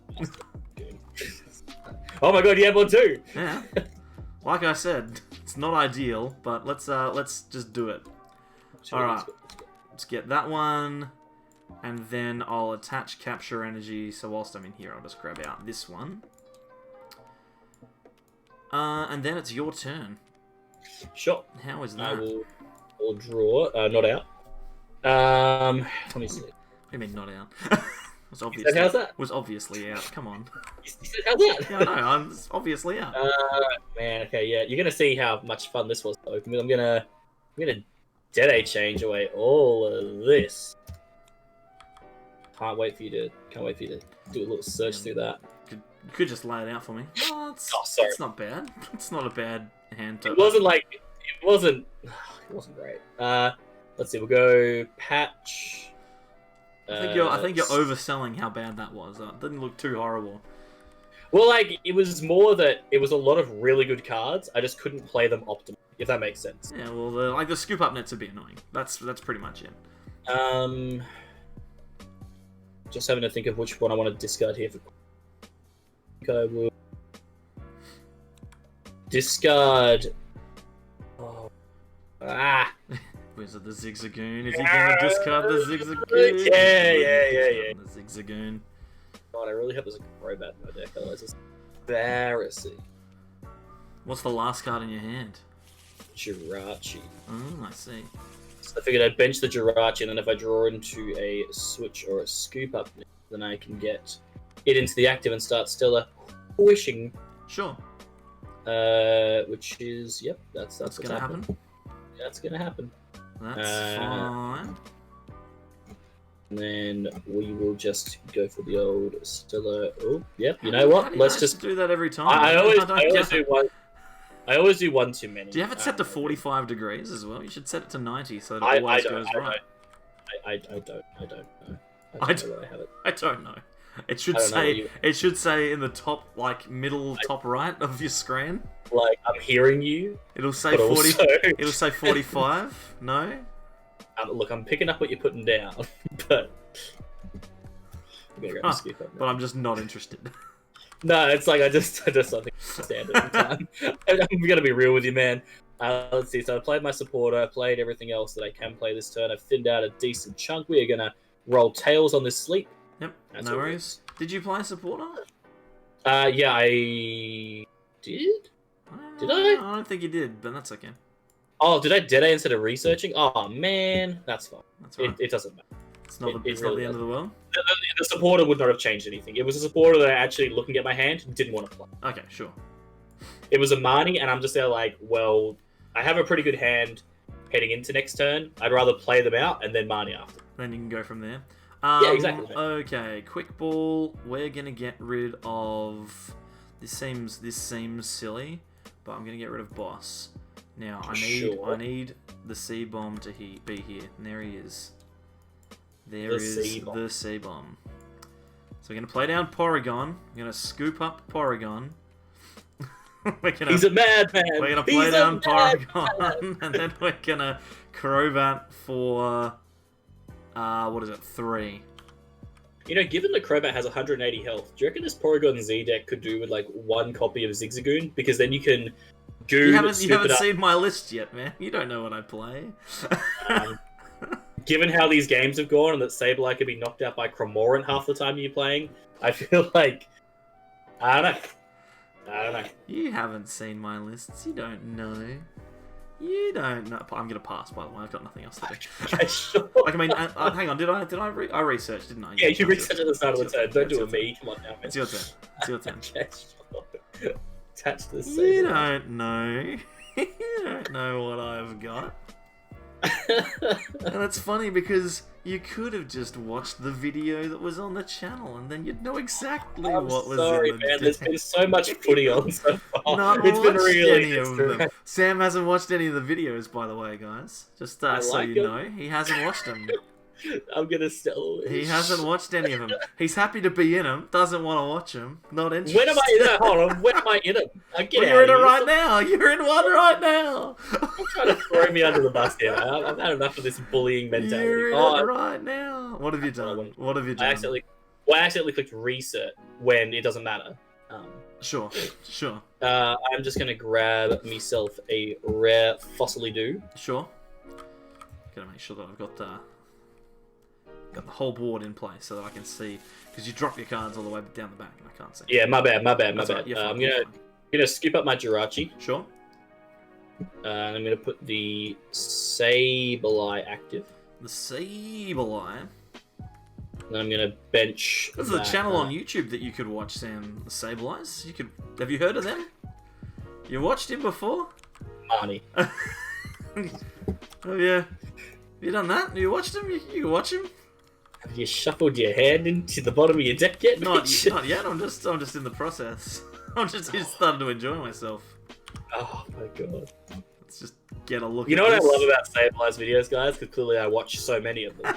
Oh my god, you have one too! Yeah. Like I said, it's not ideal, but let's just do it. Alright. Let's get that one. And then I'll attach capture energy, so whilst I'm in here, I'll just grab out this one. And then it's your turn. Sure. How is that? I'll draw. Not out. Let me see. What do you mean not out? How's that? Was obviously out. Come on. You said how's that? Yeah, I know. I'm obviously out. Man. Okay, yeah. You're gonna see how much fun this was to open with. I'm gonna Dede change away all of this. Can't wait for you to do a little search through that. You could just lay it out for me. Oh, sorry. It's not bad. It's not a bad hand to... It wasn't great. Let's see, we'll go patch. I think you're overselling how bad that was. It didn't look too horrible. Well, like, it was more that it was a lot of really good cards. I just couldn't play them optimally, if that makes sense. Yeah, well, the scoop up nets would be annoying. That's pretty much it. Just having to think of which one I want to discard here. I think I will discard. Oh. Where's it, the Zigzagoon? Is he gonna discard the Zigzagoon? Yeah. The Zigzagoon. God, I really hope there's a Crobat in my deck, otherwise it's embarrassing. What's the last card in your hand? Jirachi. Oh, I see. So I figured I'd bench the Jirachi, and then if I draw into a switch or a scoop up, then I can get it into the active and start Stellar wishing. Sure. Which is, yep, that's gonna happen. That's gonna happen. That's fine. And then we will just go for the old Stellar. Oh, yep. You know what? Let's just do that every time. I always do one. I always do one too many. Do you have it set to 45 degrees as well? You should set it to 90 so that I it always don't, goes I right. I don't know. I don't know where I have it. I don't know. It should I don't know what say you- it should say in the top middle top right of your screen. Like, I'm hearing you. It'll say But 40. also- It'll say 45. No. Look, I'm picking up what you're putting down, but I'm gonna grab a skip up now. But I'm just not interested. No, it's like I just don't think it's standard at the time. I'm gonna be real with you, man. Let's see. So I played my supporter, I played everything else that I can play this turn. I've thinned out a decent chunk. We are gonna roll tails on this sleep. Yep. That's no what it worries. Did you play supporter? Yeah, I did. Did I? I don't think you did, but that's okay. Oh, did I dead A instead of researching? Oh man, that's fine. That's right. It doesn't matter. It's not, it it's not really the end of the world. The supporter would not have changed anything. It was a supporter that actually, looking at my hand, didn't want to play. Okay, sure. It was a Marnie, and I'm just there like, well, I have a pretty good hand heading into next turn. I'd rather play them out and then Marnie after. Then you can go from there. Yeah, exactly. Okay, quick ball. We're gonna get rid of. This seems silly, but I'm gonna get rid of boss. Now I need the C bomb to be here. And there he is. There is the C bomb. So we're gonna play down Porygon. We're gonna scoop up Porygon. He's a madman. We're gonna play down Porygon, and then we're gonna Crobat for what is it? 3. You know, given that Crobat has 180 health, do you reckon this Porygon-Z deck could do with like 1 copy of Zigzagoon? Because then you can You haven't seen my list yet, man. You don't know what I play. Given how these games have gone and that Sableye could be knocked out by Cramorant half the time you're playing, I feel like I don't know. You haven't seen my lists. You don't know. You don't know. I'm gonna pass, by the way. I've got nothing else to do. Okay, sure. Like, I mean, hang on. I researched, didn't I? Yeah, you researched at the start of the turn. Don't do it me. Come on now, man. It's your turn. It's your turn. Okay, sure. Attach the Sableye. You don't know. You don't know what I've got. And it's funny because you could have just watched the video that was on the channel and then you'd know exactly what was in the man. There's been so much footy on so far. Not It's been watched really any of them. Sam hasn't watched any of the videos, by the way, guys. Just so like you it. know, he hasn't watched them. I'm gonna sell it. He hasn't watched any of them. He's happy to be in them, doesn't want to watch them, not interested. When am I in it? Hold on. When am I in it? You're in it right now. You're in one right now. I'm trying to throw me under the bus here. I've had enough of this bullying mentality. You're in it right now. What have you done? What have you done? I accidentally clicked reset when it doesn't matter. Sure. I'm just gonna grab myself a rare Fossily Do. Sure. Gotta make sure that I've got the whole board in place so that I can see, because you drop your cards all the way down the back and I can't see. Yeah, my bad. Right. I'm gonna scoop up my Jirachi. Sure. And I'm gonna put the Sableye active. The Sableye. And then I'm gonna bench. There's a channel on YouTube that you could watch, Sam. The Sableyes. Have you heard of them? You watched him before? Marnie. Oh yeah. Have you done that? Have you watched him? You can watch him. Have you shuffled your hand into the bottom of your deck yet? Not yet. I'm just in the process. I'm just starting to enjoy myself. Oh my god. Let's just get a look. You know what I love about Sableyes videos, guys? Because clearly I watch so many of them.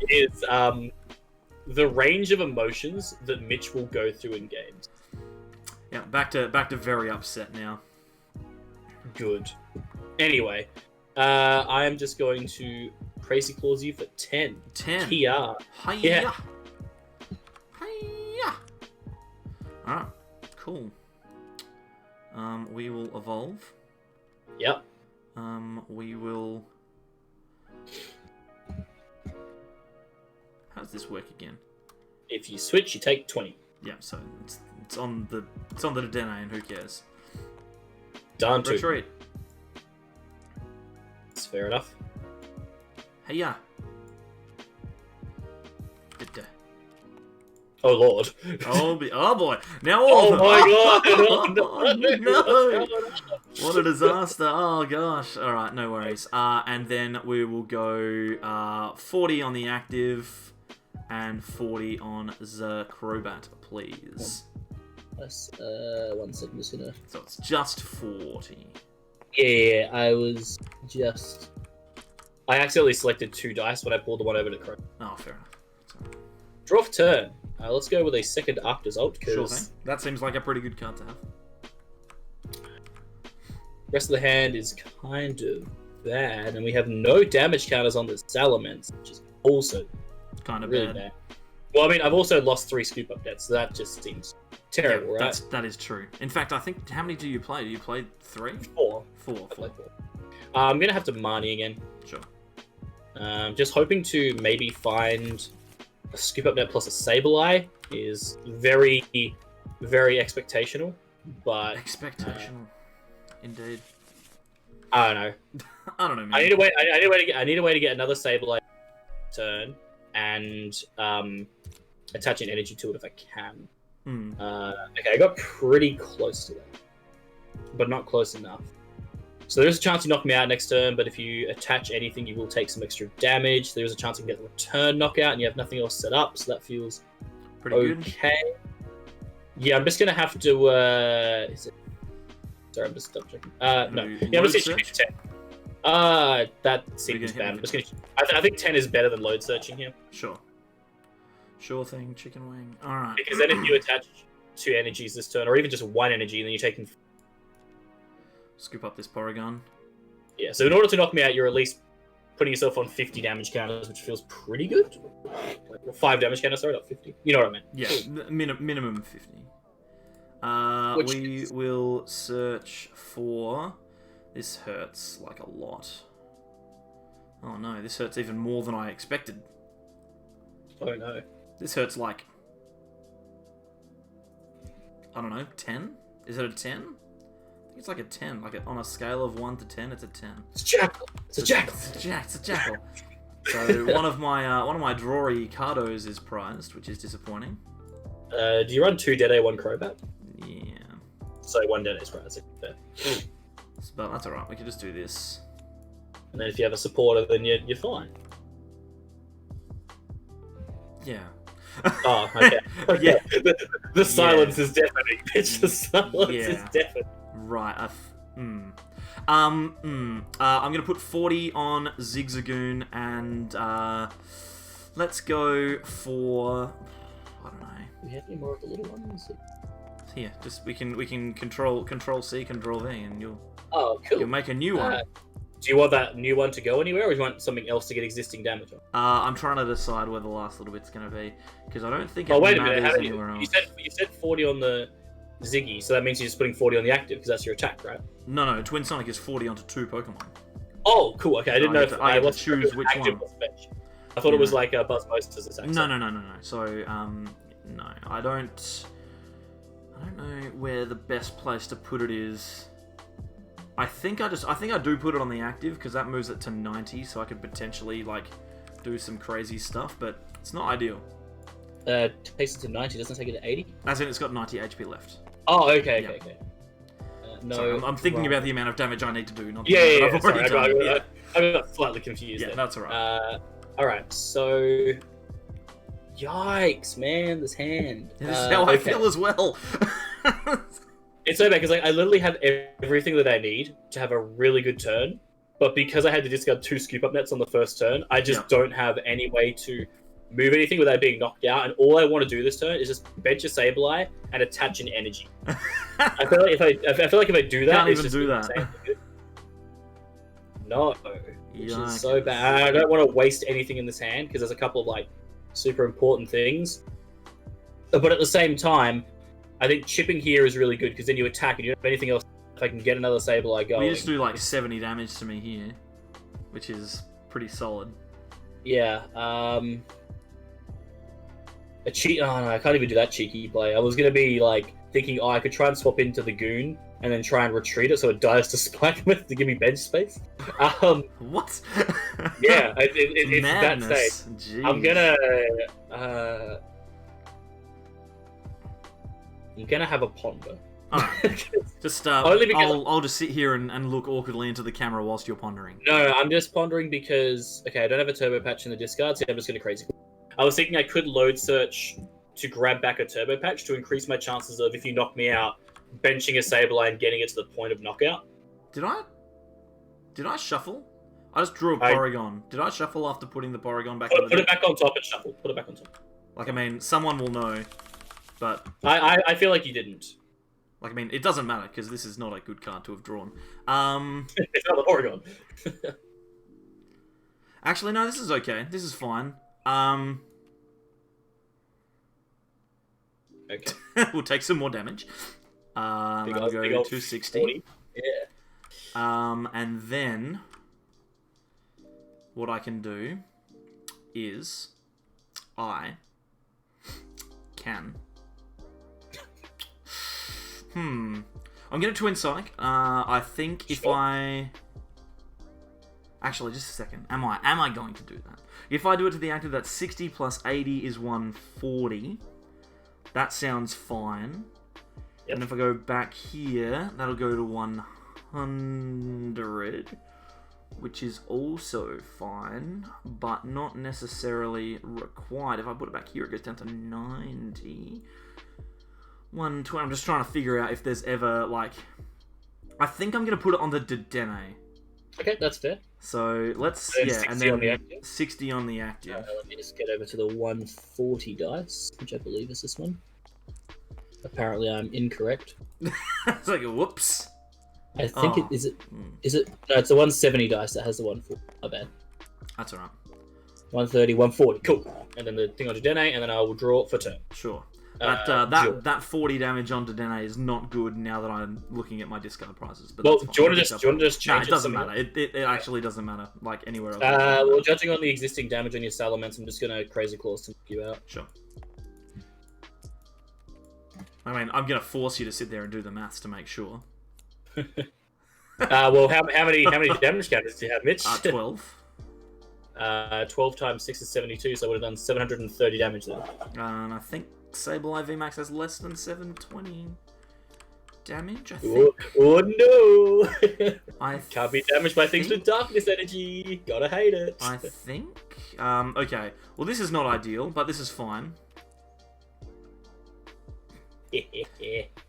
Is the range of emotions that Mitch will go through in games. Yeah, back to very upset now. Good. Anyway, I am just going to Crazy Claws you for 10. 10. Kia. Hiya. Hiya. Alright, cool. We will evolve. Yep. We will... How does this work again? If you switch, you take 20. Yeah, so it's on the Dene, and who cares? Done to. Retreat. It's fair enough. Hiya. Oh lord. Oh boy. Now Oh my god. No. What a disaster. Oh gosh. Alright, no worries. And then we will go 40 on the active and 40 on the Crobat, please. That's, 1 second, just gonna... So it's just 40. Yeah, I was just... I accidentally selected 2 dice when I pulled the one over to Crow. Oh, fair enough. Draw for turn. Let's go with a second Arctozolt, because... Sure thing. That seems like a pretty good card to have. Rest of the hand is kind of bad, and we have no damage counters on the Salamence, which is also Kind of really bad. Well, I mean, I've also lost 3 scoop up nets, so that just seems terrible, Yeah, right? that is true. In fact, I think, how many do you play? Do you play 3? 4. 4. I play 4. I'm gonna have to Marnie again. Sure. Just hoping to maybe find a scoop up net plus a Sableye is very, very expectational, but Expectational. Indeed. I don't know. I don't know, man. I need a way to get another Sableye turn and attach an energy to it if I can. Okay, I got pretty close to that, but not close enough. So there's a chance you knock me out next turn, but if you attach anything, you will take some extra damage. There's a chance you can get the return knockout, and you have nothing else set up, so that feels pretty okay. good. Yeah, I'm just gonna have to. Is it? Sorry, I'm just double checking. No. Yeah, I'm just gonna shoot 10. That seems bad. I'm just gonna. I think 10 is better than load searching here. Sure. Sure thing, chicken wing. Alright. Because then if you attach 2 energies this turn, or even just 1 energy, then you're taking... Scoop up this Porygon. Yeah, so in order to knock me out, you're at least putting yourself on 50 damage counters, which feels pretty good. Like, 5 damage counters, sorry, not 50. You know what I mean? Yeah, minimum 50. We will search for... This hurts like a lot. Oh no, this hurts even more than I expected. Oh no. This hurts like... I don't know, 10? Is it a 10? I think it's like a 10. Like on a scale of 1 to 10, it's a 10. It's a jackal. It's a jackal. It's a jackal. So one of my drawy cardos is prized, which is disappointing. Do you run 2 Dead 1 Crobat? Yeah. So 1 Dead is prized. Fair. But that's alright, we can just do this. And then if you have a supporter, then you're fine. Yeah. Oh, okay. Yeah. The silence is deafening, bitch. The silence is deafening. Right. I'm gonna put 40 on Zigzagoon, and let's go for... I don't know. Do we have any more of the little ones? Here, just we can control C, control V, and you'll cool. make a new one. Do you want that new one to go anywhere, or do you want something else to get existing damage on? I'm trying to decide where the last little bit's going to be, because I don't think it wait a matters minute. anywhere else. You said 40 on the Ziggy, so that means you're just putting 40 on the active, because that's your attack, right? No, Twin Sonic is 40 onto 2 Pokemon. Oh, cool. Okay, I didn't know if I get to choose which one. I thought it was like a Buzzmoster's attack. No. So, no, I don't know where the best place to put it is. I think I do put it on the active, because that moves it to 90, so I could potentially like do some crazy stuff, but it's not ideal. Takes it to 90, doesn't take it to 80? As in, it's got 90 HP left. Oh, okay. No, sorry, I'm thinking about the amount of damage I need to do, not the yeah. I've already done. I got slightly confused. Yeah, that's alright. Alright, so... Yikes, man, this hand. This is how I feel as well. It's so bad, because like, I literally have everything that I need to have a really good turn, but because I had to discard 2 scoop up nets on the first turn, I just don't have any way to move anything without being knocked out, and all I want to do this turn is just bench a Sableye and attach an energy. I feel like if I do that, can't it's even just do that. No, which is so bad. I don't want to waste anything in this hand, because there's a couple of like super important things, but at the same time, I think chipping here is really good, because then you attack and you don't have anything else. If I can get another Sableye going. We just do like 70 damage to me here, which is pretty solid. Yeah. A cheat. Oh no, I can't even do that cheeky play. I was gonna be like thinking, I could try and swap into the Goon and then try and retreat it so it dies to Spike Myth to give me bench space. What? Yeah, it's that stage. Jeez. I'm gonna have a ponder. Alright. Just I'll just sit here and look awkwardly into the camera whilst you're pondering. No, I'm just pondering because I don't have a turbo patch in the discard, so I'm just gonna crazy. I was thinking I could load search to grab back a Turbo Patch to increase my chances of, if you knock me out, benching a Sableye and getting it to the point of knockout. Did I shuffle? I just drew a Porygon. Did I shuffle after putting the Porygon back on the Put it back on top and shuffle. Put it back on top. Like, I mean, someone will know, but... I feel like you didn't. Like, I mean, it doesn't matter, because this is not a good card to have drawn. It's not the Porygon. Actually, no, this is okay. This is fine. Okay. We'll take some more damage. That'll go 260. 40. Yeah. And then... what I can do is... I can... I'm going to Twin Psych. I think if I... Actually, just a second. Am I going to do that? If I do it to the active, that's 60 plus 80 is 140. That sounds fine. Yep. And if I go back here, that'll go to 100. Which is also fine, but not necessarily required. If I put it back here, it goes down to 90. 120. I'm just trying to figure out if there's ever, like... I think I'm going to put it on the Dedenne. Okay, that's fair. So, let's... And yeah, 60 and then on the active. 60 on the active. Let me just get over to the 140 dice, which I believe is this one. Apparently I'm incorrect. It's like, whoops. I think is it? No, it's the 170 dice that has the 140. My bad. That's alright. 130, 140. Cool. And then the thing on Dedenne, and then I will draw for turn. Sure. That 40 damage on Dedenne is not good now that I'm looking at my discard prices. But Well, that's fine. do you want to just change it doesn't matter. It actually doesn't matter, like, anywhere else. Well, judging on the existing damage on your Salamence, I'm just going to Crazy Claws to knock you out. Sure. I mean, I'm going to force you to sit there and do the maths to make sure. Well, how many damage counters do you have, Mitch? 12. 12 times 6 is 72, so I would have done 730 damage then. And I think Sableyes Vmax has less than 720 damage, I think. Oh no! I Can't be damaged by things with darkness energy. Gotta hate it. I think. Okay. Well, this is not ideal, but this is fine.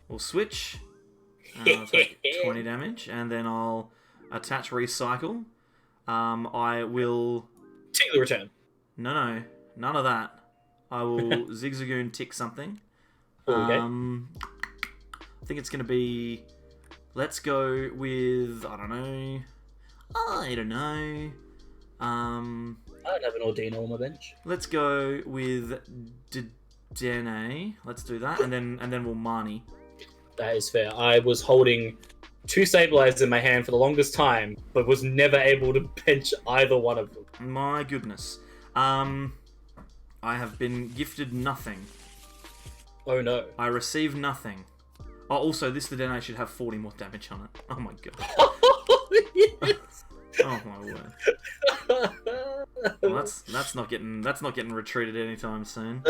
We'll switch. I'll take 20 damage, and then I'll attach Recycle. I will... Take the return. No, none of that. I will Zigzagoon tick something. Okay. I think it's going to be... Let's go with... I don't know. I don't know. I don't have an Ordino on my bench. Let's go with Dedenne. Let's do that, and then we'll Marnie. That is fair. I was holding 2 Sableyes in my hand for the longest time, but was never able to bench either one of them. My goodness. I have been gifted nothing. Oh no. I receive nothing. Oh, also, this Dedenne should have 40 more damage on it. Oh my god. Yes. Oh my word. Well, that's not getting retreated anytime soon.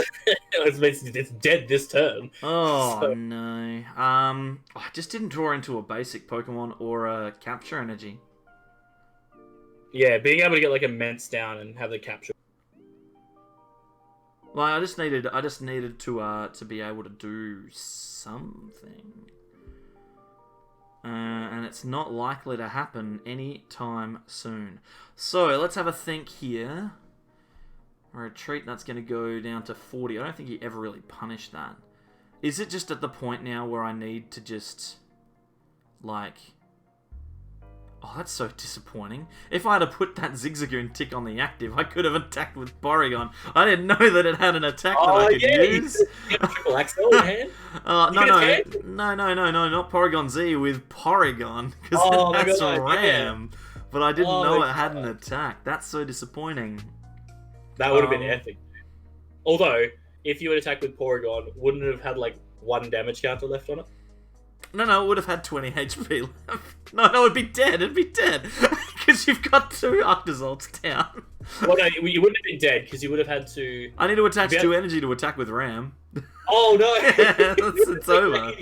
It's dead this turn. Oh So- no. I just didn't draw into a basic Pokemon or a capture energy. Yeah, being able to get like immense down and have the capture. Like, I just needed to be able to do something. And it's not likely to happen anytime soon. So, let's have a think here. Retreat, that's going to go down to 40. I don't think he ever really punished that. Is it just at the point now where I need to just, like... Oh, that's so disappointing. If I had put that Zigzagoon tick on the active, I could have attacked with Porygon. I didn't know that it had an attack that I could use. You have triple axle in hand? No, not Porygon-Z, with Porygon, because that's RAM. Yeah. But I didn't know it had an attack. That's so disappointing. That would have been epic. Although, if you had attacked with Porygon, wouldn't it have had like 1 damage counter left on it? No, it would have had 20 HP left. No, it'd be dead. It'd be dead. Because you've got 2 Arctozolts down. Well, no, you wouldn't have been dead, because you would have had to... I need to attach 2 energy to attack with RAM. Oh, no! Yeah, it's over.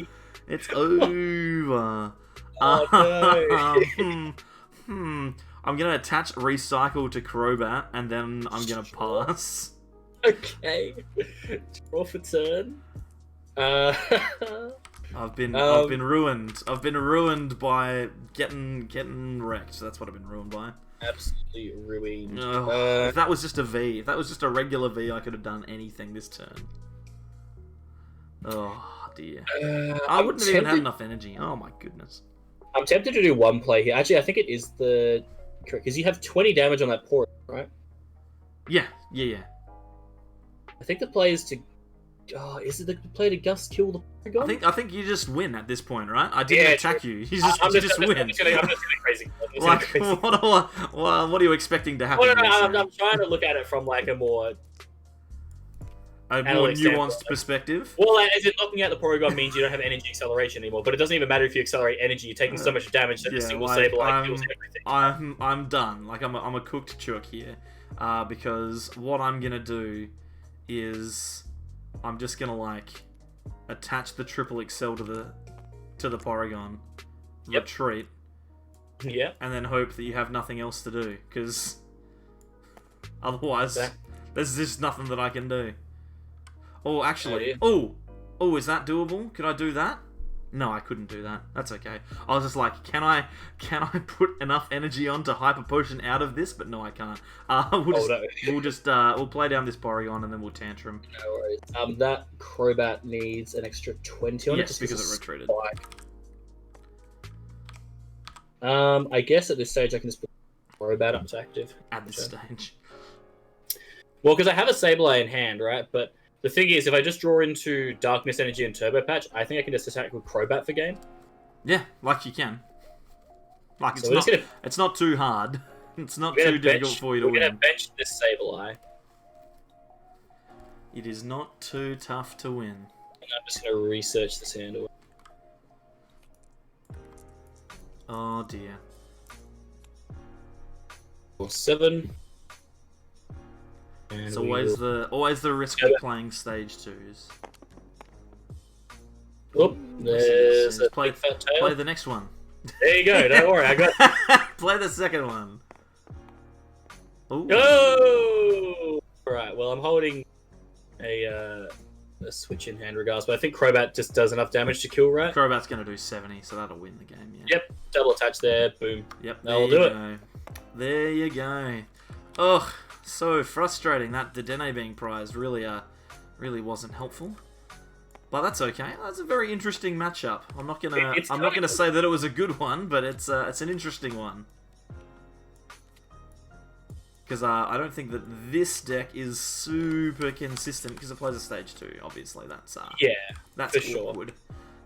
It's over. Oh, no. I'm going to attach Recycle to Crobat, and then I'm going to pass. Okay. Draw for turn. I've been ruined. I've been ruined by getting wrecked. That's what I've been ruined by. Absolutely ruined. If that was just a V, if that was just a regular V, I could have done anything this turn. Oh dear. I wouldn't have even had enough energy. Oh my goodness. I'm tempted to do one play here. Actually, I think it is the correct because you have 20 damage on that Porygon, right? Yeah. I think the play is to. Oh, is it the play to Gust kill the Porygon? I think you just win at this point, right? I didn't attack you. You just win. I'm just getting crazy. What are you expecting to happen? I'm trying to look at it from like a more nuanced perspective. Well, as in looking at the Porygon means you don't have energy acceleration anymore, but it doesn't even matter if you accelerate energy. You're taking so much damage that the single Sableye kills everything. I'm done. Like I'm a cooked chook here, because what I'm gonna do is I'm just gonna like attach the triple excel to the Porygon, retreat, and then hope that you have nothing else to do, because otherwise there's just nothing that I can do. Oh, actually, is that doable? Could I do that? No, I couldn't do that. That's okay. I was just like, can I put enough energy on to Hyper Potion out of this? But no, I can't. We'll play down this Porygon and then we'll tantrum. No worries. That Crobat needs an extra 20 on it. Yes, because it retreated. I guess at this stage I can just put Crobat up to active. At this stage. Well, because I have a Sableye in hand, right? But the thing is, if I just draw into Darkness Energy and Turbo Patch, I think I can just attack with Crobat for game. Yeah, like you can. Like it's not too hard. It's not too difficult for you to win. We're gonna bench this Sableye. It is not too tough to win. And I'm just gonna research this hand. Oh dear. 4/7. It's always the risk of playing stage 2s. Oop, there's a play the next one. There you go. Don't worry, I got. Play the second one. Ooh. Go. All right. Well, I'm holding a switch in hand, regardless, but I think Crobat just does enough damage to kill, right? Crobat's gonna do 70, so that'll win the game. Yeah. Yep. Double attach there. Boom. Yep. That'll do it. There you go. Ugh. So frustrating that Dedenne being prized really wasn't helpful, but that's okay. That's a very interesting matchup. I'm not gonna say that it was a good one, but it's an interesting one, because I don't think that this deck is super consistent because it plays a stage 2. Obviously, that's for awkward. Sure.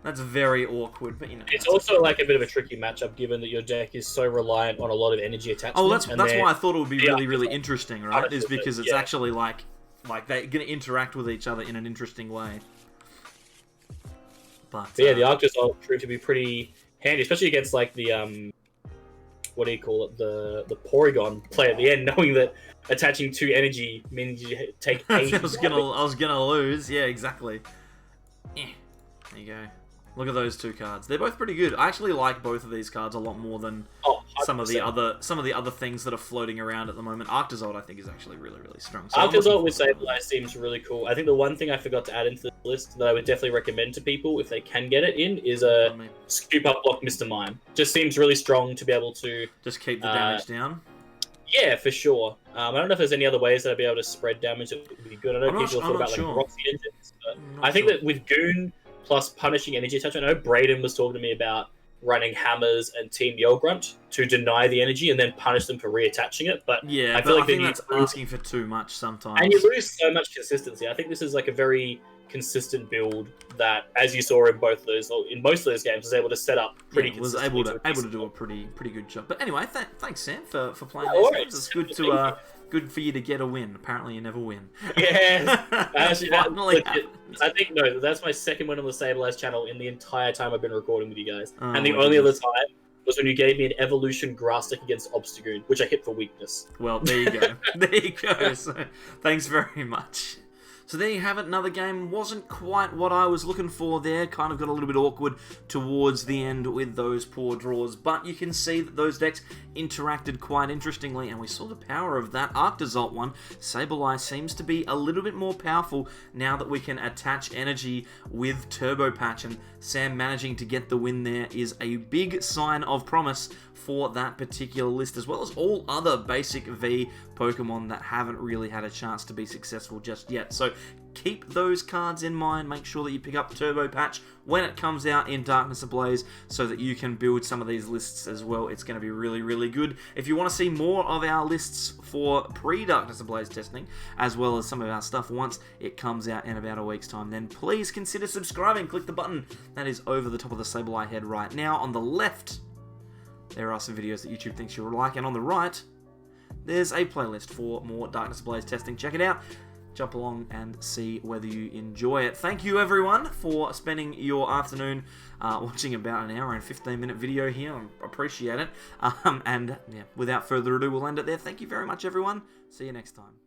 That's very awkward, but you know. It's also like a bit of a tricky matchup, given that your deck is so reliant on a lot of energy attachment. Oh, that's why I thought it would be really interesting, right? Is because it's actually like they're going to interact with each other in an interesting way. But yeah, the Arctozolt proved to be pretty handy, especially against like the what do you call it, the Porygon play at the end, knowing that attaching 2 energy means you take 8. I was gonna lose. Yeah, exactly. There you go. Look at those 2 cards. They're both pretty good. I actually like both of these cards a lot more than some of the other things that are floating around at the moment. Arctozolt, I think, is actually really strong. So Arctozolt with Sableye seems really cool. I think the one thing I forgot to add into the list that I would definitely recommend to people if they can get it in is a Scoop Up Block Mr. Mime. Just seems really strong to be able to just keep the damage down. Yeah, for sure. I don't know if there's any other ways that I'd be able to spread damage that would be good. I know people have thought about like Roxy engines, but I think that with Goon plus punishing energy attachment, I know Brayden was talking to me about running Hammers and Team Yellgrunt to deny the energy and then punish them for reattaching it. But yeah, I think that's asking for too much sometimes. And you lose so much consistency. I think this is like a very consistent build that, as you saw in both of those, or in most of those games, was able to set up pretty consistently. Was able to do a pretty good job. But anyway, thanks Sam for playing these games. It's good for you to get a win. Apparently you never win. Yeah. Actually, finally I think that's my second win on the Sableyes channel in the entire time I've been recording with you guys. And the only other time was when you gave me an Evolution Grass Deck against Obstagoon, which I hit for weakness. Well, there you go. There you go. So, thanks very much. So there you have it, another game. Wasn't quite what I was looking for there. Kind of got a little bit awkward towards the end with those poor draws. But you can see that those decks interacted quite interestingly, and we saw the power of that Arctozolt one. Sableyes seems to be a little bit more powerful now that we can attach energy with Turbo Patch, and Sam managing to get the win there is a big sign of promise for that particular list, as well as all other basic V Pokemon that haven't really had a chance to be successful just yet. So keep those cards in mind. Make sure that you pick up Turbo Patch when it comes out in Darkness Ablaze so that you can build some of these lists as well. It's going to be really, really good. If you want to see more of our lists for pre-Darkness Ablaze testing, as well as some of our stuff once it comes out in about a week's time, then please consider subscribing. Click the button that is over the top of the Sableye head right now. On the left, there are some videos that YouTube thinks you'll like, and on the right, there's a playlist for more Darkness Ablaze testing. Check it out. Jump along and see whether you enjoy it. Thank you everyone for spending your afternoon watching about an hour and 15-minute video here. I appreciate it. And yeah, without further ado, we'll end it there. Thank you very much everyone. See you next time.